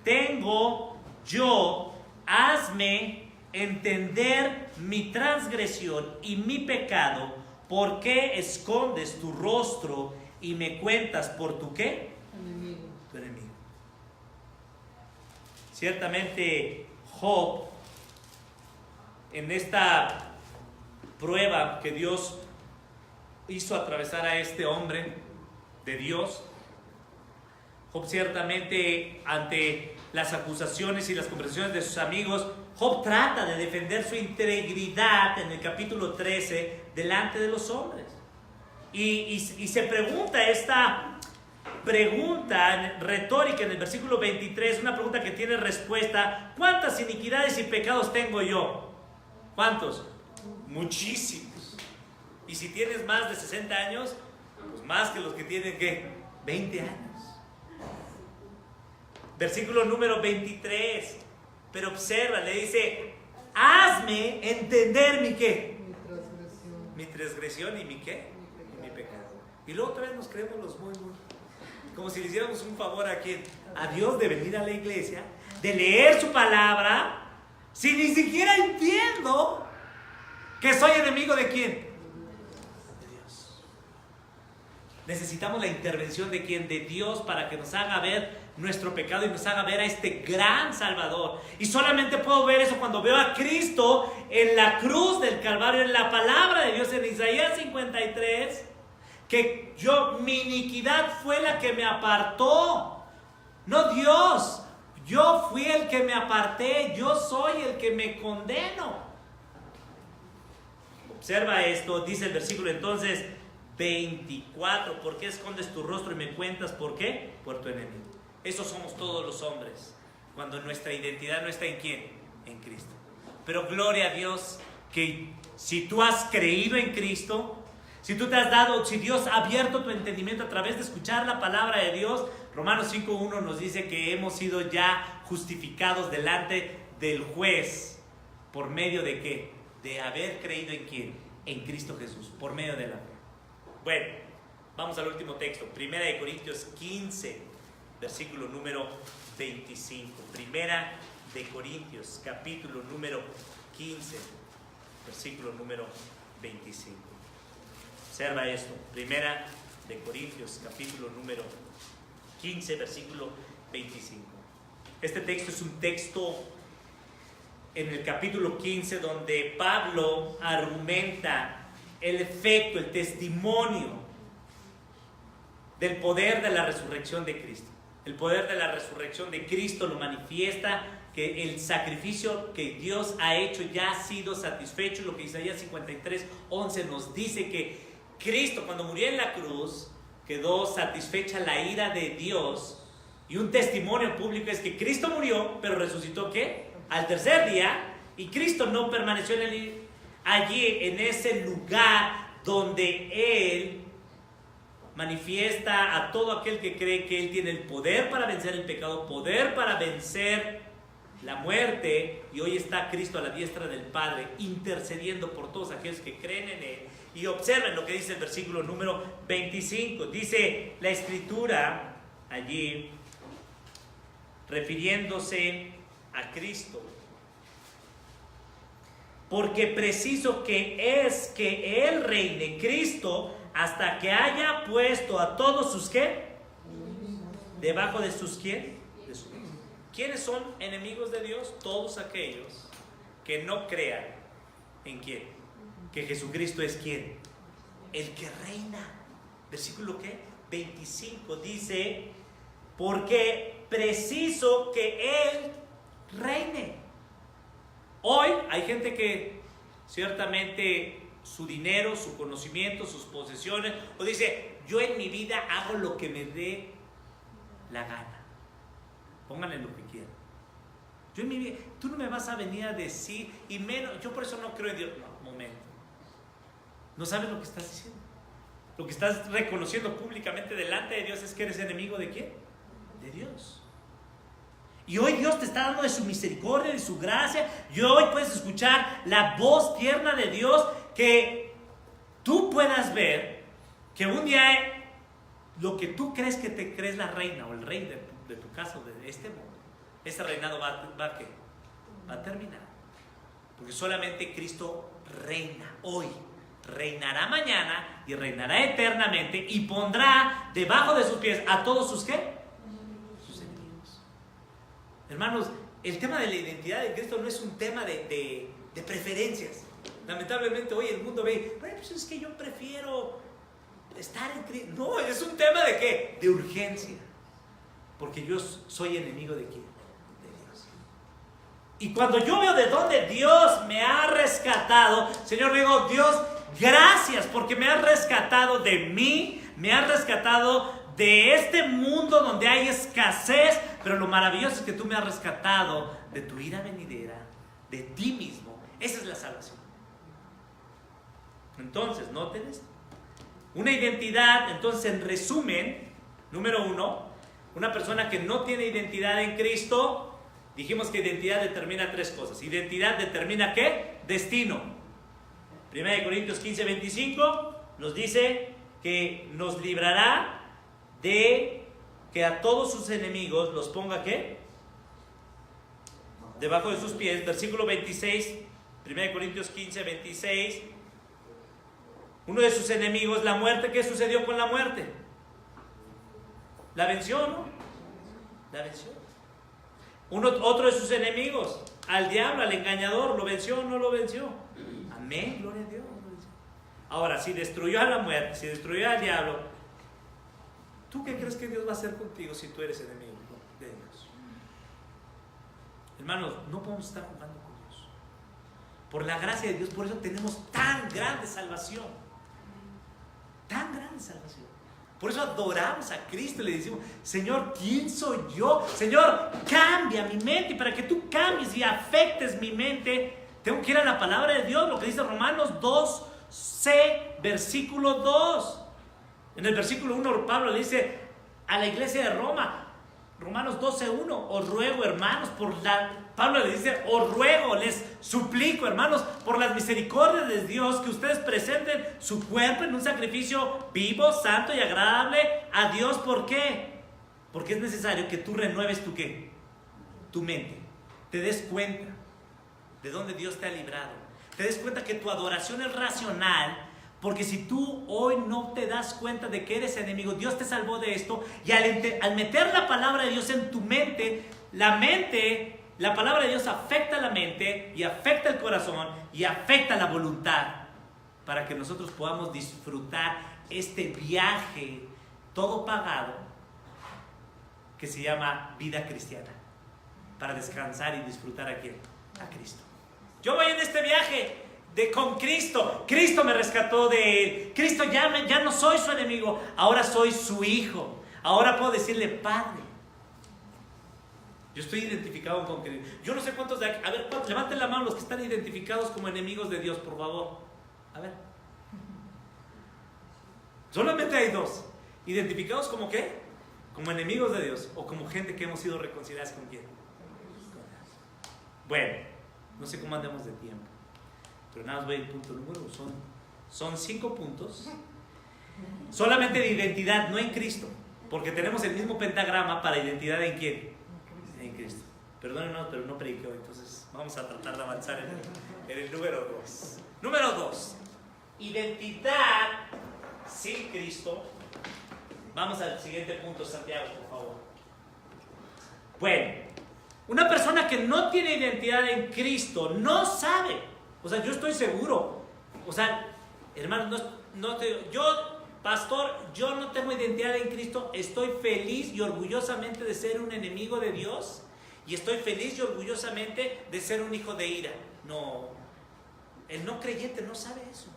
Speaker 1: tengo yo? Hazme entender mi transgresión y mi pecado. ¿Por qué escondes tu rostro y me cuentas por tu qué?
Speaker 2: Enemigo.
Speaker 1: Tu enemigo. Ciertamente Job, en esta prueba que Dios hizo atravesar a este hombre de Dios, Job ciertamente, ante las acusaciones y las conversaciones de sus amigos, Job trata de defender su integridad en el capítulo 13 delante de los hombres. Y se pregunta esta pregunta retórica en el versículo 23, una pregunta que tiene respuesta: ¿cuántas iniquidades y pecados tengo yo? ¿Cuántos? Muchísimos. Y si tienes más de 60 años, pues más que los que tienen, ¿qué? 20 años. Versículo número 23. Pero observa, le dice: hazme entender mi ¿qué? Mi transgresión y mi ¿qué? Y mi pecado. Y luego otra vez nos creemos los muy, como si le hiciéramos un favor a ¿quién? A Dios, de venir a la iglesia, de leer su palabra, si ni siquiera entiendo que soy enemigo de ¿quién? Necesitamos la intervención de ¿quién? De Dios, para que nos haga ver nuestro pecado y nos haga ver a este gran Salvador. Y solamente puedo ver eso cuando veo a Cristo en la cruz del Calvario, en la palabra de Dios, en Isaías 53, que mi iniquidad fue la que me apartó, no Dios. Yo fui el que me aparté, yo soy el que me condeno. Observa esto, dice el versículo entonces 24: ¿por qué escondes tu rostro y me cuentas por qué? Por tu enemigo. Esos somos todos los hombres, cuando nuestra identidad no está en ¿quién? En Cristo. Pero gloria a Dios que si tú has creído en Cristo, si tú te has dado, si Dios ha abierto tu entendimiento a través de escuchar la palabra de Dios, Romanos 5:1 nos dice que hemos sido ya justificados delante del juez. ¿Por medio de qué? De haber creído en ¿quién? En Cristo Jesús, por medio de la fe. Bueno, vamos al último texto, 1 Corintios 15, versículo número 25. 1 Corintios, capítulo número 15, versículo número 25. Observa esto, 1 Corintios, capítulo número 15, versículo 25. Este texto es un texto en el capítulo 15 donde Pablo argumenta el efecto, el testimonio del poder de la resurrección de Cristo. El poder de la resurrección de Cristo lo manifiesta, que el sacrificio que Dios ha hecho ya ha sido satisfecho. Lo que Isaías 53:11 nos dice que Cristo, cuando murió en la cruz, quedó satisfecha la ira de Dios. Y un testimonio público es que Cristo murió, pero resucitó ¿qué? Al tercer día. Y Cristo no permaneció allí en ese lugar donde Él manifiesta a todo aquel que cree que Él tiene el poder para vencer el pecado, poder para vencer la muerte. Y hoy está Cristo a la diestra del Padre intercediendo por todos aquellos que creen en Él. Y observen lo que dice el versículo número 25. Dice la Escritura allí, refiriéndose a Cristo: porque preciso que es que Él reine, Cristo, hasta que haya puesto a todos sus ¿qué? Debajo de sus ¿quién? De sus pies. ¿Quiénes son enemigos de Dios? Todos aquellos que no crean en quién, que Jesucristo es quién, el que reina. Versículo ¿qué? 25 dice: porque preciso que Él reine. Hoy hay gente que ciertamente su dinero, su conocimiento, sus posesiones, o dice: yo en mi vida hago lo que me dé la gana. Pónganle lo que quieran. Yo en mi vida, tú no me vas a venir a decir, y menos, yo por eso no creo en Dios. No, momento. No sabes lo que estás diciendo. Lo que estás reconociendo públicamente delante de Dios es que eres enemigo ¿de quién? De Dios. Y hoy Dios te está dando de su misericordia, de su gracia. Y hoy puedes escuchar la voz tierna de Dios, que tú puedas ver que un día lo que tú crees que te crees la reina o el rey de tu casa o de este mundo, ese reinado va a terminar. Porque solamente Cristo reina hoy, reinará mañana y reinará eternamente, y pondrá debajo de sus pies a todos sus ¿qué? Hermanos, el tema de la identidad de Cristo no es un tema de preferencias. Lamentablemente hoy el mundo ve, bueno, pues es que yo prefiero estar en Cristo. No, es un tema de ¿qué? De urgencia. Porque yo soy enemigo ¿de quién? De Dios. Y cuando yo veo de dónde Dios me ha rescatado, Señor, digo: Dios, gracias porque me has rescatado de mí, me has rescatado de este mundo donde hay escasez, pero lo maravilloso es que tú me has rescatado de tu ira venidera, de ti mismo. Esa es la salvación. Entonces, noten esto. Una identidad, entonces, en resumen, número 1, una persona que no tiene identidad en Cristo, dijimos que identidad determina 3 cosas. Identidad determina ¿qué? Destino. 1 Corintios 15:25 nos dice que nos librará de que a todos sus enemigos los ponga ¿qué? Debajo de sus pies. Versículo 26, 1 Corintios 15:26. Uno de sus enemigos, la muerte. ¿Qué sucedió con la muerte? La venció, ¿no? La venció. Otro de sus enemigos, al diablo, al engañador, ¿lo venció o no lo venció? Amén, gloria a Dios. Ahora, si destruyó a la muerte, si destruyó al diablo, ¿tú qué crees que Dios va a hacer contigo si tú eres enemigo de Dios? Hermanos, no podemos estar jugando con Dios. Por la gracia de Dios, por eso tenemos tan grande salvación. Tan grande salvación. Por eso adoramos a Cristo y le decimos: Señor, ¿quién soy yo? Señor, cambia mi mente. Y para que tú cambies y afectes mi mente, tengo que ir a la palabra de Dios, lo que dice Romanos 2:c, versículo 2. En el versículo 1 Pablo le dice a la iglesia de Roma, Romanos 12:1, os ruego, hermanos, Pablo le dice: os ruego, les suplico, hermanos, por las misericordias de Dios, que ustedes presenten su cuerpo en un sacrificio vivo, santo y agradable a Dios. ¿Por qué? Porque es necesario que tú renueves tu ¿qué? Tu mente. Te des cuenta de dónde Dios te ha librado. Te des cuenta que tu adoración es racional. Porque si tú hoy no te das cuenta de que eres enemigo, Dios te salvó de esto, y al meter la palabra de Dios en tu mente, la palabra de Dios afecta la mente y afecta el corazón y afecta la voluntad, para que nosotros podamos disfrutar este viaje todo pagado que se llama vida cristiana, para descansar y disfrutar ¿a quién? A Cristo. Yo voy en este viaje con Cristo. Cristo me rescató de él. Cristo ya no soy su enemigo, ahora soy su hijo. Ahora puedo decirle Padre. Yo estoy identificado con Cristo. Yo no sé cuántos de aquí. A ver, levanten la mano los que están identificados como enemigos de Dios, por favor. A ver. Solamente hay dos. ¿Identificados como qué? Como enemigos de Dios o como gente que hemos sido reconciliadas con quién. Bueno, no sé cómo andamos de tiempo, pero nada más voy al punto número. Son 5 puntos. Solamente de identidad, no en Cristo, porque tenemos el mismo pentagrama para identidad en quién. En Cristo. Perdónenos, pero no prediqué hoy, entonces vamos a tratar de avanzar en el número 2. Número 2. Identidad sin Cristo. Vamos al siguiente punto, Santiago, por favor. Bueno, una persona que no tiene identidad en Cristo no sabe. O sea, yo estoy seguro. O sea, hermano, yo, pastor, yo no tengo identidad en Cristo. Estoy feliz y orgullosamente de ser un enemigo de Dios. Y estoy feliz y orgullosamente de ser un hijo de ira. No, el no creyente no sabe eso.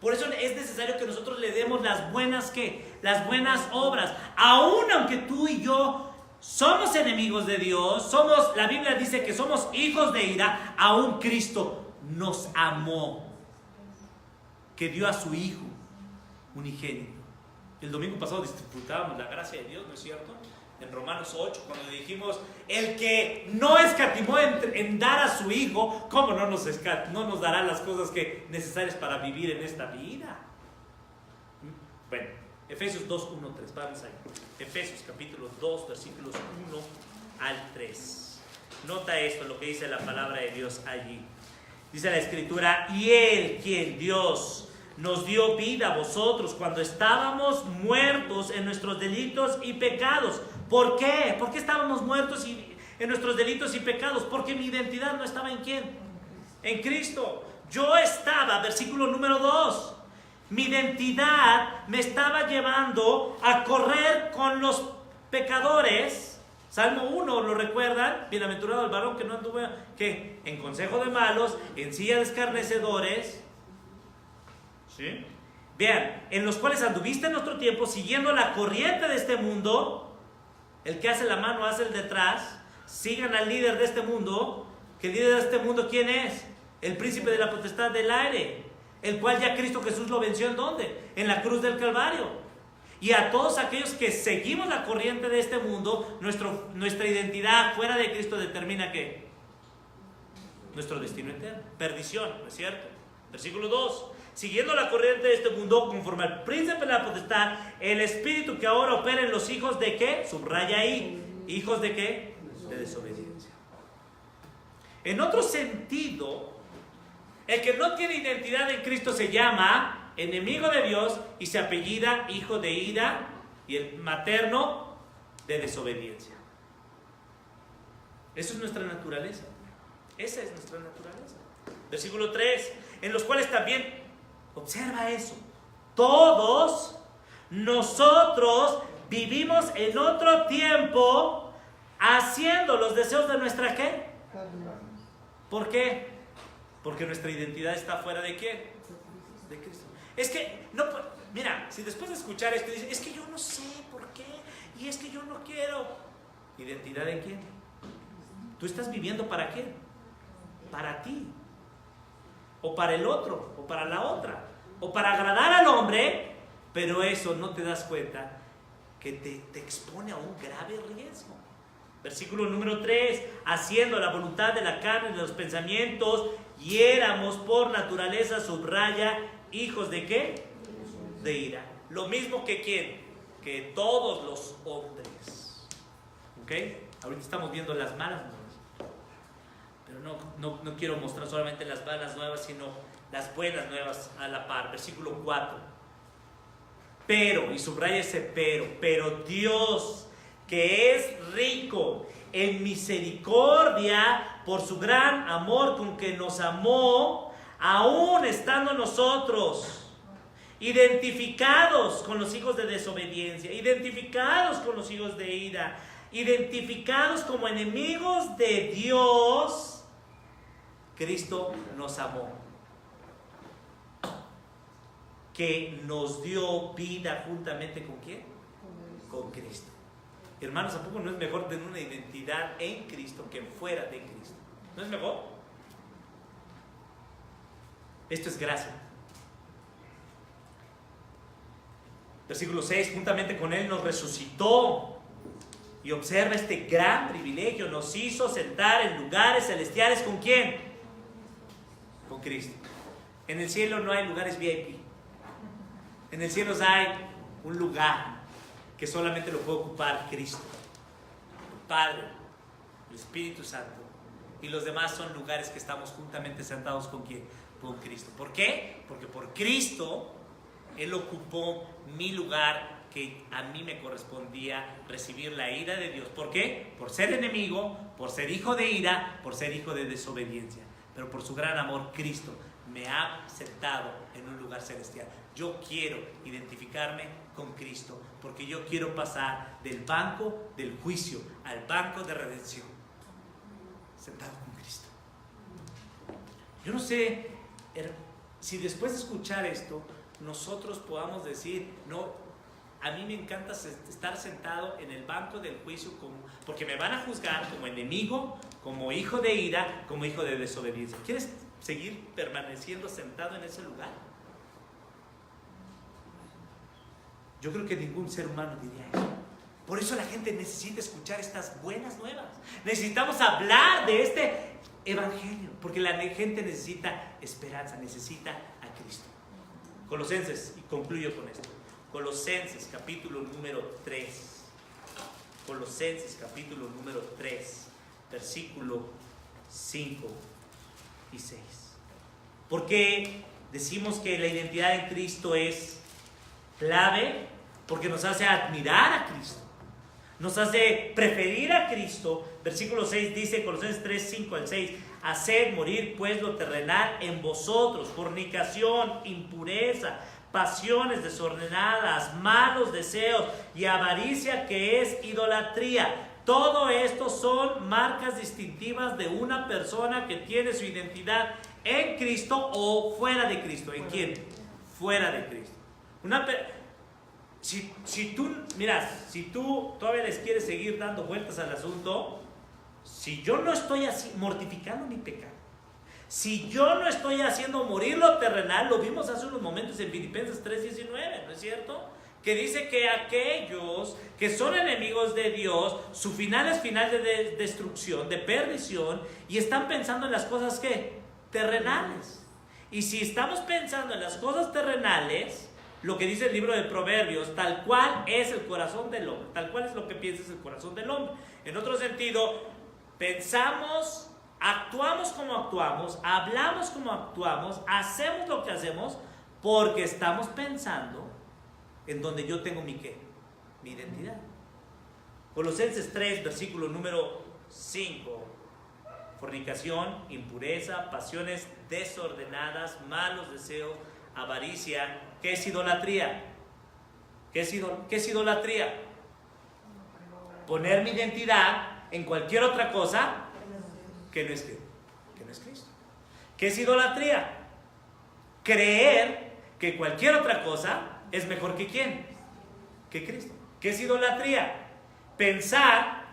Speaker 1: Por eso es necesario que nosotros le demos las buenas, ¿qué? Las buenas obras. Aún aunque tú y yo somos enemigos de Dios, la Biblia dice que somos hijos de ira, aún Cristo nos amó, que dio a su Hijo unigénito. El domingo pasado disfrutábamos la gracia de Dios, ¿no es cierto? En Romanos 8, cuando dijimos, el que no escatimó en dar a su Hijo, ¿cómo no nos dará las cosas necesarias para vivir en esta vida? Bueno, Efesios 2, 1, 3, vamos ahí. Efesios capítulo 2, versículos 1 al 3. Nota esto, lo que dice la palabra de Dios allí. Dice la Escritura, y Él, quien Dios, nos dio vida a vosotros cuando estábamos muertos en nuestros delitos y pecados. ¿Por qué? ¿Por qué estábamos muertos en nuestros delitos y pecados? Porque mi identidad no estaba en ¿quién? En Cristo. Yo estaba, versículo número 2, mi identidad me estaba llevando a correr con los pecadores. Salmo 1, ¿lo recuerdan? Bienaventurado el varón que no anduvo en consejo de malos, en silla de escarnecedores. ¿Sí? Vean, en los cuales anduviste en otro tiempo, siguiendo la corriente de este mundo. El que hace la mano hace el detrás. Sigan al líder de este mundo. Que el líder de este mundo, ¿quién es? El príncipe de la potestad del aire, el cual ya Cristo Jesús lo venció. ¿en dónde? En la cruz del Calvario. Y a todos aquellos que seguimos la corriente de este mundo, nuestra identidad fuera de Cristo determina ¿qué? Nuestro destino eterno, perdición, ¿no es cierto? Versículo 2. Siguiendo la corriente de este mundo, conforme al príncipe de la potestad, el espíritu que ahora opera en los hijos de ¿qué? Subraya ahí. ¿Hijos de qué? De desobediencia. En otro sentido, el que no tiene identidad en Cristo se llama enemigo de Dios y se apellida hijo de ira, y el materno de desobediencia. Eso es nuestra naturaleza. Esa es nuestra naturaleza. Versículo 3. En los cuales también, observa eso, todos nosotros vivimos en otro tiempo haciendo los deseos de nuestra ¿qué? ¿Por qué? Porque nuestra identidad está fuera de ¿quién? De Cristo. Es que, no, mira, si después de escuchar esto dices, es que yo no sé por qué, y es que yo no quiero. ¿Identidad en quién? ¿Tú estás viviendo para quién? Para ti. O para el otro, o para la otra, o para agradar al hombre, pero eso no te das cuenta que te expone a un grave riesgo. Versículo número 3, haciendo la voluntad de la carne y de los pensamientos, y éramos por naturaleza, subraya, hijos de ¿qué? De ira. Lo mismo que ¿quién? Que todos los hombres. ¿Ok? Ahorita estamos viendo las malas nuevas. Pero no quiero mostrar solamente las malas nuevas, sino las buenas nuevas a la par. Versículo 4. Pero, y subraya ese pero Dios, que es rico en misericordia por su gran amor con que nos amó, aún estando nosotros identificados con los hijos de desobediencia, identificados con los hijos de ira, identificados como enemigos de Dios, Cristo nos amó, que nos dio vida juntamente ¿con quién? Con Cristo. Hermanos, ¿a poco no es mejor tener una identidad en Cristo que fuera de Cristo? ¿No es mejor? Esto es gracia. Versículo 6, juntamente con Él nos resucitó. Y observa este gran privilegio, nos hizo sentar en lugares celestiales ¿con quién? Con Cristo. En el cielo no hay lugares VIP. En el cielo hay un lugar que solamente lo puede ocupar Cristo, el Padre, el Espíritu Santo, y los demás son lugares que estamos juntamente sentados ¿con quién? Con Cristo. ¿Por qué? Porque por Cristo Él ocupó mi lugar, que a mí me correspondía recibir la ira de Dios. ¿Por qué? Por ser enemigo, por ser hijo de ira, por ser hijo de desobediencia. Pero por su gran amor, Cristo me ha sentado en un lugar celestial. Yo quiero identificarme con Cristo, porque yo quiero pasar del banco del juicio al banco de redención, sentado con Cristo. Yo no sé si después de escuchar esto nosotros podamos decir, no, a mí me encanta estar sentado en el banco del juicio, porque me van a juzgar como enemigo, como hijo de ira, como hijo de desobediencia. ¿Quieres seguir permaneciendo sentado en ese lugar? Yo creo que ningún ser humano diría eso. Por eso la gente necesita escuchar estas buenas nuevas. Necesitamos hablar de este evangelio, porque la gente necesita esperanza, necesita a Cristo. Colosenses, y concluyo con esto. Colosenses capítulo número 3. Colosenses capítulo número 3, versículo 5 y 6. ¿Por qué decimos que la identidad en Cristo es clave? Porque nos hace admirar a Cristo, nos hace preferir a Cristo. Versículo 6 dice, Colosenses 3, 5 al 6: haced morir pues lo terrenal en vosotros, fornicación, impureza, pasiones desordenadas, malos deseos y avaricia, que es idolatría. Todo esto son marcas distintivas de una persona que tiene su identidad en Cristo o fuera de Cristo. ¿En quién? Fuera de Cristo. Si tú todavía les quieres seguir dando vueltas al asunto, si yo no estoy así mortificando mi pecado, si yo no estoy haciendo morir lo terrenal, lo vimos hace unos momentos en Filipenses 3:19, ¿no es cierto? Que dice que aquellos que son enemigos de Dios, su final es final de destrucción, de perdición, y están pensando en las cosas ¿qué? Terrenales. Y si estamos pensando en las cosas terrenales, lo que dice el libro de Proverbios, tal cual es el corazón del hombre, tal cual es lo que piensa es el corazón del hombre. En otro sentido, pensamos, actuamos como actuamos, hablamos como actuamos, hacemos lo que hacemos, porque estamos pensando en donde yo tengo mi ¿qué? Mi identidad. Colosenses 3, versículo número 5. Fornicación, impureza, pasiones desordenadas, malos deseos, avaricia. ¿Qué es idolatría? ¿Qué es idolatría? Poner mi identidad en cualquier otra cosa que no es Cristo. ¿Qué es idolatría? Creer que cualquier otra cosa es mejor que ¿quién? Que Cristo. ¿Qué es idolatría? Pensar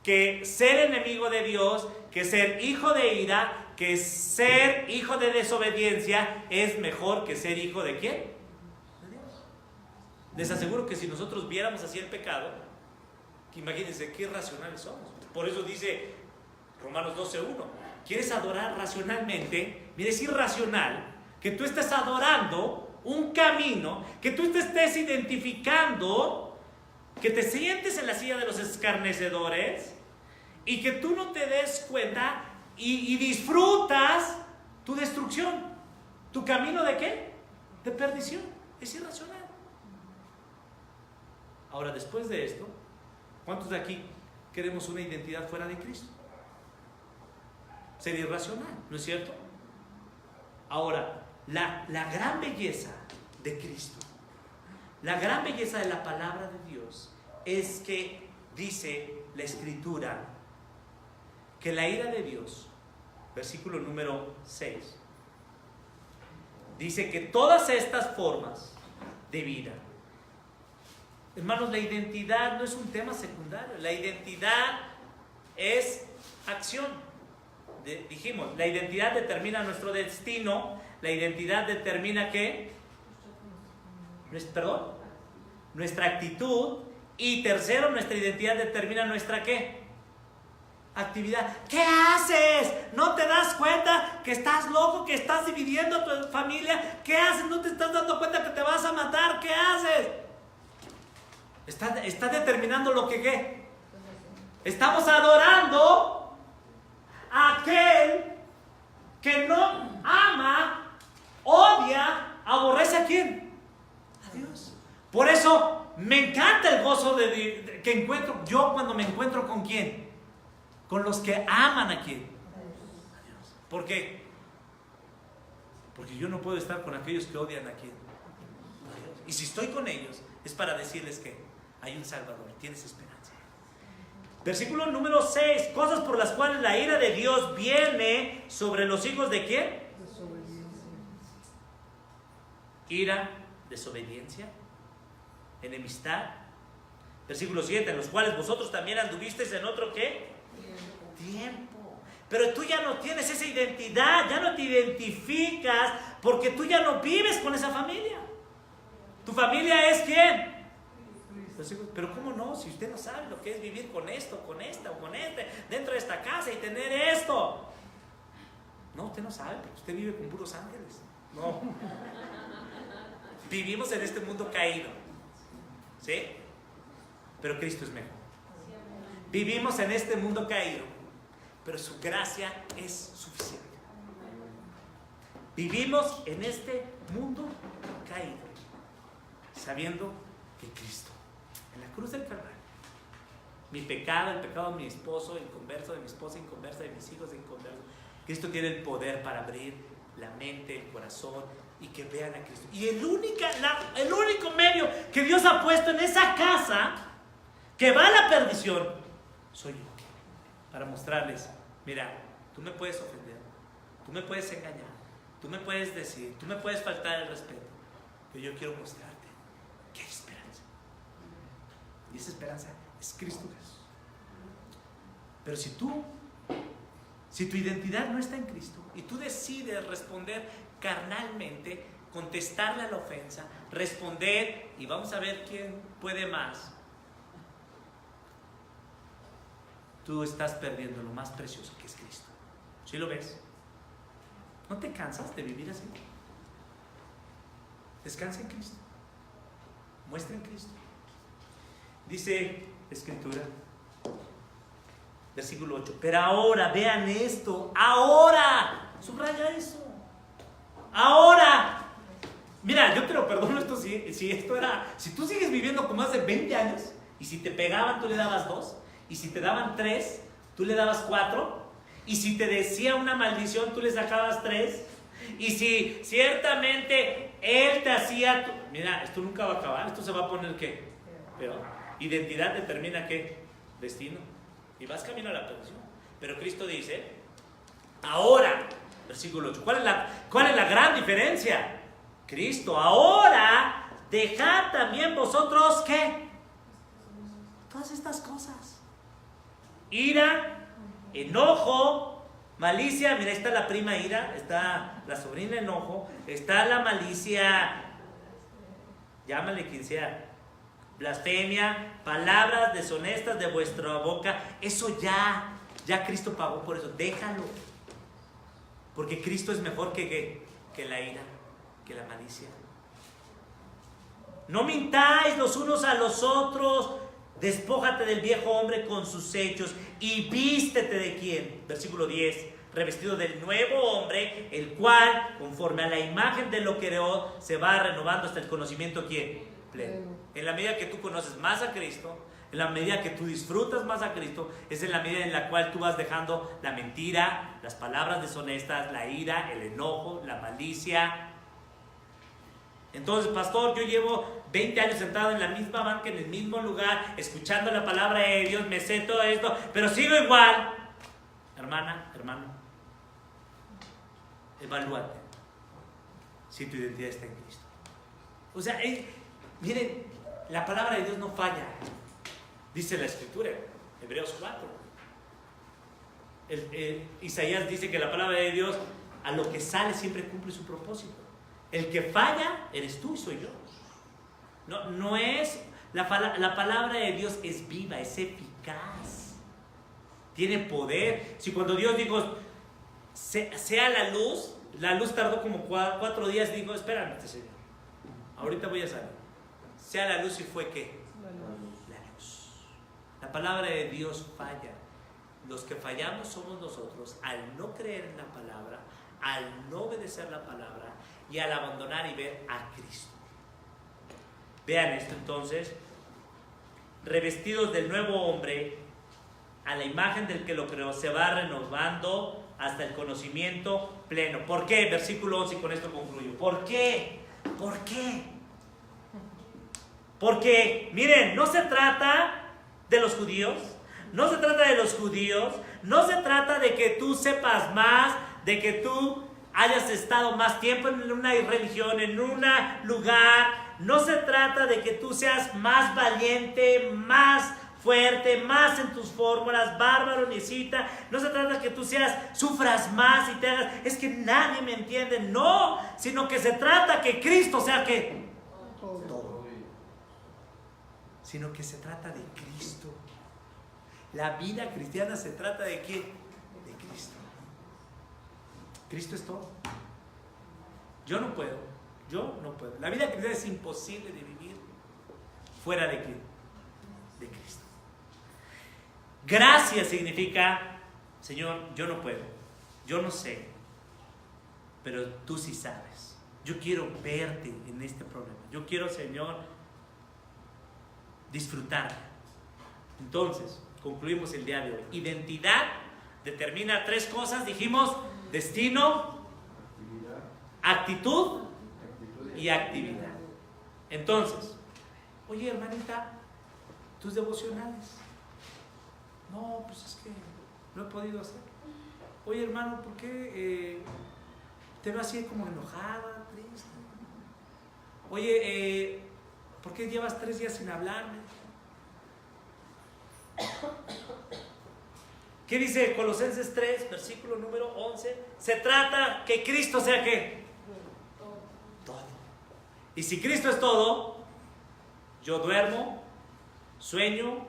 Speaker 1: que ser enemigo de Dios, que ser hijo de ira, que ser hijo de desobediencia es mejor que ser hijo de ¿quién? De Dios. Les aseguro que si nosotros viéramos así el pecado, que imagínense qué racionales somos. Por eso dice Romanos 12:1, ¿quieres adorar racionalmente? Mira, es irracional que tú estés adorando un camino, que tú te estés identificando, que te sientes en la silla de los escarnecedores y que tú no te des cuenta y disfrutas tu destrucción, tu camino ¿de qué? De perdición. Es irracional. Ahora, después de esto, ¿cuántos de aquí queremos una identidad fuera de Cristo? Sería irracional, ¿no es cierto? Ahora, la gran belleza de Cristo, la gran belleza de la palabra de Dios es que dice la Escritura que la ira de Dios, versículo número 6, dice que todas estas formas de vida, hermanos, la identidad no es un tema secundario, la identidad es acción. Dijimos, la identidad determina nuestro destino, la identidad determina ¿qué? Nuestra actitud, y tercero, nuestra identidad determina nuestra ¿qué? Actividad. ¿Qué haces? ¿No te das cuenta que estás loco, que estás dividiendo a tu familia? ¿Qué haces? ¿No te estás dando cuenta que te vas a matar? ¿Qué haces? Está determinando lo que ¿qué? Estamos adorando a aquel que no ama, odia, aborrece ¿a quién? A Dios. Por eso me encanta el gozo que encuentro yo cuando me encuentro con ¿quién? Con los que aman ¿a quién? A Dios. ¿Por qué? Porque yo no puedo estar con aquellos que odian ¿a quién? A Dios. Y si estoy con ellos es para decirles que hay un Salvador, tienes esperanza. Versículo número 6, cosas por las cuales la ira de Dios viene sobre los hijos ¿de quién? Ira, desobediencia, enemistad. Versículo 7, en los cuales vosotros también anduvisteis en otro ¿qué? Tiempo. Pero tú ya no tienes esa identidad, ya no te identificas, porque tú ya no vives con esa familia. ¿Tu familia es quién? Pero ¿cómo no? Si usted no sabe lo que es vivir con esto, con esta o con este, dentro de esta casa y tener esto. No, usted no sabe, porque usted vive con puros ángeles. No. Vivimos en este mundo caído. ¿Sí? Pero Cristo es mejor. Vivimos en este mundo caído, pero su gracia es suficiente. Vivimos en este mundo caído, sabiendo que Cristo, en la cruz del Calvario, mi pecado, el pecado de mi esposo inconverso, de mi esposa inconversa, de mis hijos inconversos, Cristo tiene el poder para abrir la mente, el corazón y que vean a Cristo. Y el único medio que Dios ha puesto en esa casa que va a la perdición soy yo, para mostrarles, mira, tú me puedes ofender, tú me puedes engañar, tú me puedes decir, tú me puedes faltar el respeto, pero yo quiero mostrarte que hay esperanza. Y esa esperanza es Cristo Jesús. Pero si tu identidad no está en Cristo y tú decides responder carnalmente, contestarle a la ofensa, responder, y vamos a ver quién puede más, tú estás perdiendo lo más precioso que es Cristo. ¿Sí lo ves? ¿No te cansas de vivir así? Descansa en Cristo. Muestra en Cristo. Dice la Escritura, versículo 8, pero ahora, vean esto, ahora, subraya eso, ahora. Mira, yo te lo perdono esto si tú sigues viviendo con más de 20 años, y si te pegaban tú le dabas 2, y si te daban 3, tú le dabas 4, y si te decía una maldición tú le sacabas 3, y si ciertamente él te hacía, mira, esto nunca va a acabar, esto se va a poner ¿qué? Peor. Identidad determina ¿qué? Destino, y vas camino a la perdición. Pero Cristo dice, ahora, versículo 8, ¿cuál es la gran diferencia? Cristo, ahora, dejad también vosotros ¿qué? Todas estas cosas. Ira, enojo, malicia. Mira, está la prima ira, está la sobrina enojo, está la malicia, llámale quien sea, blasfemia, palabras deshonestas de vuestra boca. Eso ya Cristo pagó por eso. Déjalo, porque Cristo es mejor que la ira, que la malicia. No mintáis los unos a los otros. Despójate del viejo hombre con sus hechos y vístete de quién. Versículo 10, revestido del nuevo hombre, el cual, conforme a la imagen de lo que creó, se va renovando hasta el conocimiento ¿quién? Pleno. En la medida que tú conoces más a Cristo, en la medida que tú disfrutas más a Cristo, es en la medida en la cual tú vas dejando la mentira, las palabras deshonestas, la ira, el enojo, la malicia. Entonces, pastor, yo llevo 20 años sentado en la misma banca, en el mismo lugar, escuchando la palabra de Dios, me sé todo esto, pero sigo igual. Hermana, hermano, evalúate si tu identidad está en Cristo. O sea, miren, la palabra de Dios no falla. Dice la Escritura, Hebreos 4. Isaías dice que la palabra de Dios, a lo que sale, siempre cumple su propósito. El que falla, eres tú y soy yo. No es, la palabra de Dios es viva, es eficaz. Tiene poder. Si cuando Dios dijo, sea la luz tardó como 4 días, dijo, espérame, Señor, ahorita voy a salir. Sea la luz, y fue ¿qué? La luz. La palabra de Dios falla. Los que fallamos somos nosotros al no creer en la palabra, al no obedecer la palabra y al abandonar y ver a Cristo. Vean esto entonces: revestidos del nuevo hombre, a la imagen del que lo creó, se va renovando hasta el conocimiento pleno. ¿Por qué? Versículo 11, y con esto concluyo. ¿Por qué? ¿Por qué? Porque, miren, no se trata de los judíos, no se trata de los judíos, no se trata de que tú sepas más, de que tú hayas estado más tiempo en una religión, en un lugar. No se trata de que tú seas más valiente, más fuerte, más en tus fórmulas, bárbaro, necesita. No se trata de que tú sufras más y te hagas, es que nadie me entiende. No, sino que se trata que Cristo sea que todo. Sino que se trata de Cristo. La vida cristiana se trata de ¿qué? De Cristo. Cristo es todo. Yo no puedo. La vida cristiana es imposible de vivir fuera de ¿qué? De Cristo. Gracia significa, Señor, yo no puedo, yo no sé, pero tú sí sabes. Yo quiero verte en este problema. Yo quiero, Señor, disfrutar. Entonces, concluimos el día de hoy. Identidad determina 3 cosas. Dijimos: destino, actitud y actividad. Entonces, oye, hermanita, tus devocionales. No, pues es que no he podido hacer. Oye, hermano, ¿por qué te veo así como enojada, triste? Oye, ¿por qué llevas 3 días sin hablarme? ¿Qué dice Colosenses 3, versículo número 11? Se trata que Cristo sea ¿qué? Todo. Y si Cristo es todo, yo duermo, sueño,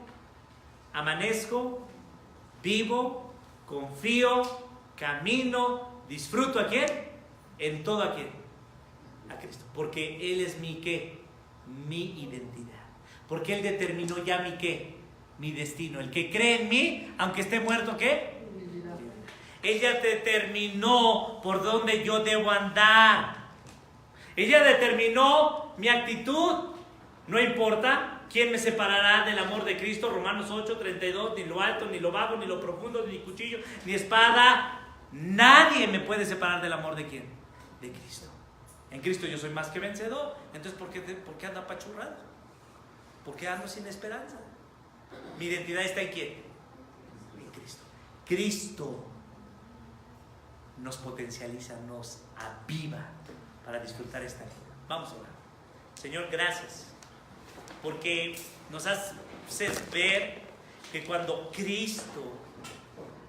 Speaker 1: amanezco, vivo, confío, camino, disfruto. ¿A quién? En todo. ¿A quién? A Cristo. Porque Él es mi ¿qué? Mi identidad. Porque Él determinó ya mi ¿qué? Mi destino. El que cree en mí, aunque esté muerto, ¿qué? Ella determinó por dónde yo debo andar. Ella determinó mi actitud. No importa quién me separará del amor de Cristo. Romanos 8:32. Ni lo alto, ni lo bajo, ni lo profundo, ni cuchillo, ni espada. Nadie me puede separar del amor de ¿quién? De Cristo. En Cristo yo soy más que vencedor. Entonces, ¿por qué ando apachurrado? ¿Por qué ando sin esperanza? Mi identidad está en ¿quién? En Cristo. Cristo nos potencializa, nos aviva para disfrutar esta vida. Vamos a orar. Señor, gracias, porque nos haces ver que cuando Cristo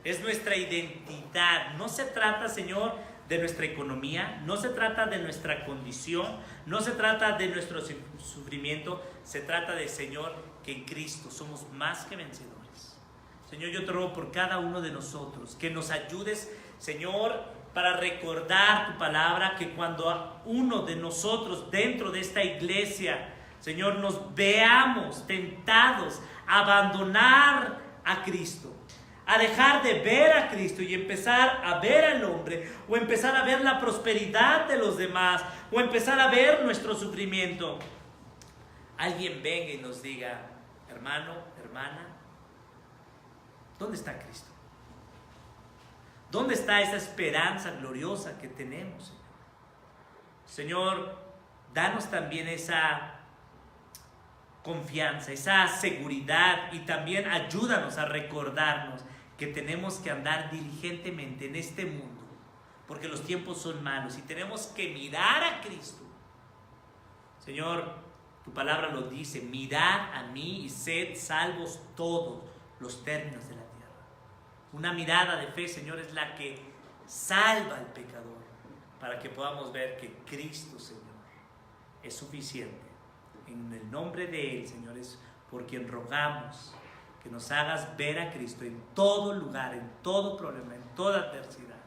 Speaker 1: es nuestra identidad, no se trata, Señor, de nuestra economía, no se trata de nuestra condición, no se trata de nuestro sufrimiento, se trata de, Señor, que en Cristo somos más que vencedores. Señor, yo te ruego por cada uno de nosotros, que nos ayudes, Señor, para recordar tu palabra, que cuando uno de nosotros dentro de esta iglesia, Señor, nos veamos tentados a abandonar a Cristo, a dejar de ver a Cristo y empezar a ver al hombre, o empezar a ver la prosperidad de los demás, o empezar a ver nuestro sufrimiento, alguien venga y nos diga: hermano, hermana, ¿dónde está Cristo? ¿Dónde está esa esperanza gloriosa que tenemos? Señor, danos también esa confianza, esa seguridad, y también ayúdanos a recordarnos que tenemos que andar diligentemente en este mundo, porque los tiempos son malos y tenemos que mirar a Cristo. Señor, tu palabra lo dice: mirad a mí y sed salvos todos los términos de la tierra. Una mirada de fe, Señor, es la que salva al pecador, para que podamos ver que Cristo, Señor, es suficiente. En el nombre de Él, Señor, es por quien rogamos que nos hagas ver a Cristo en todo lugar, en todo problema, en toda adversidad.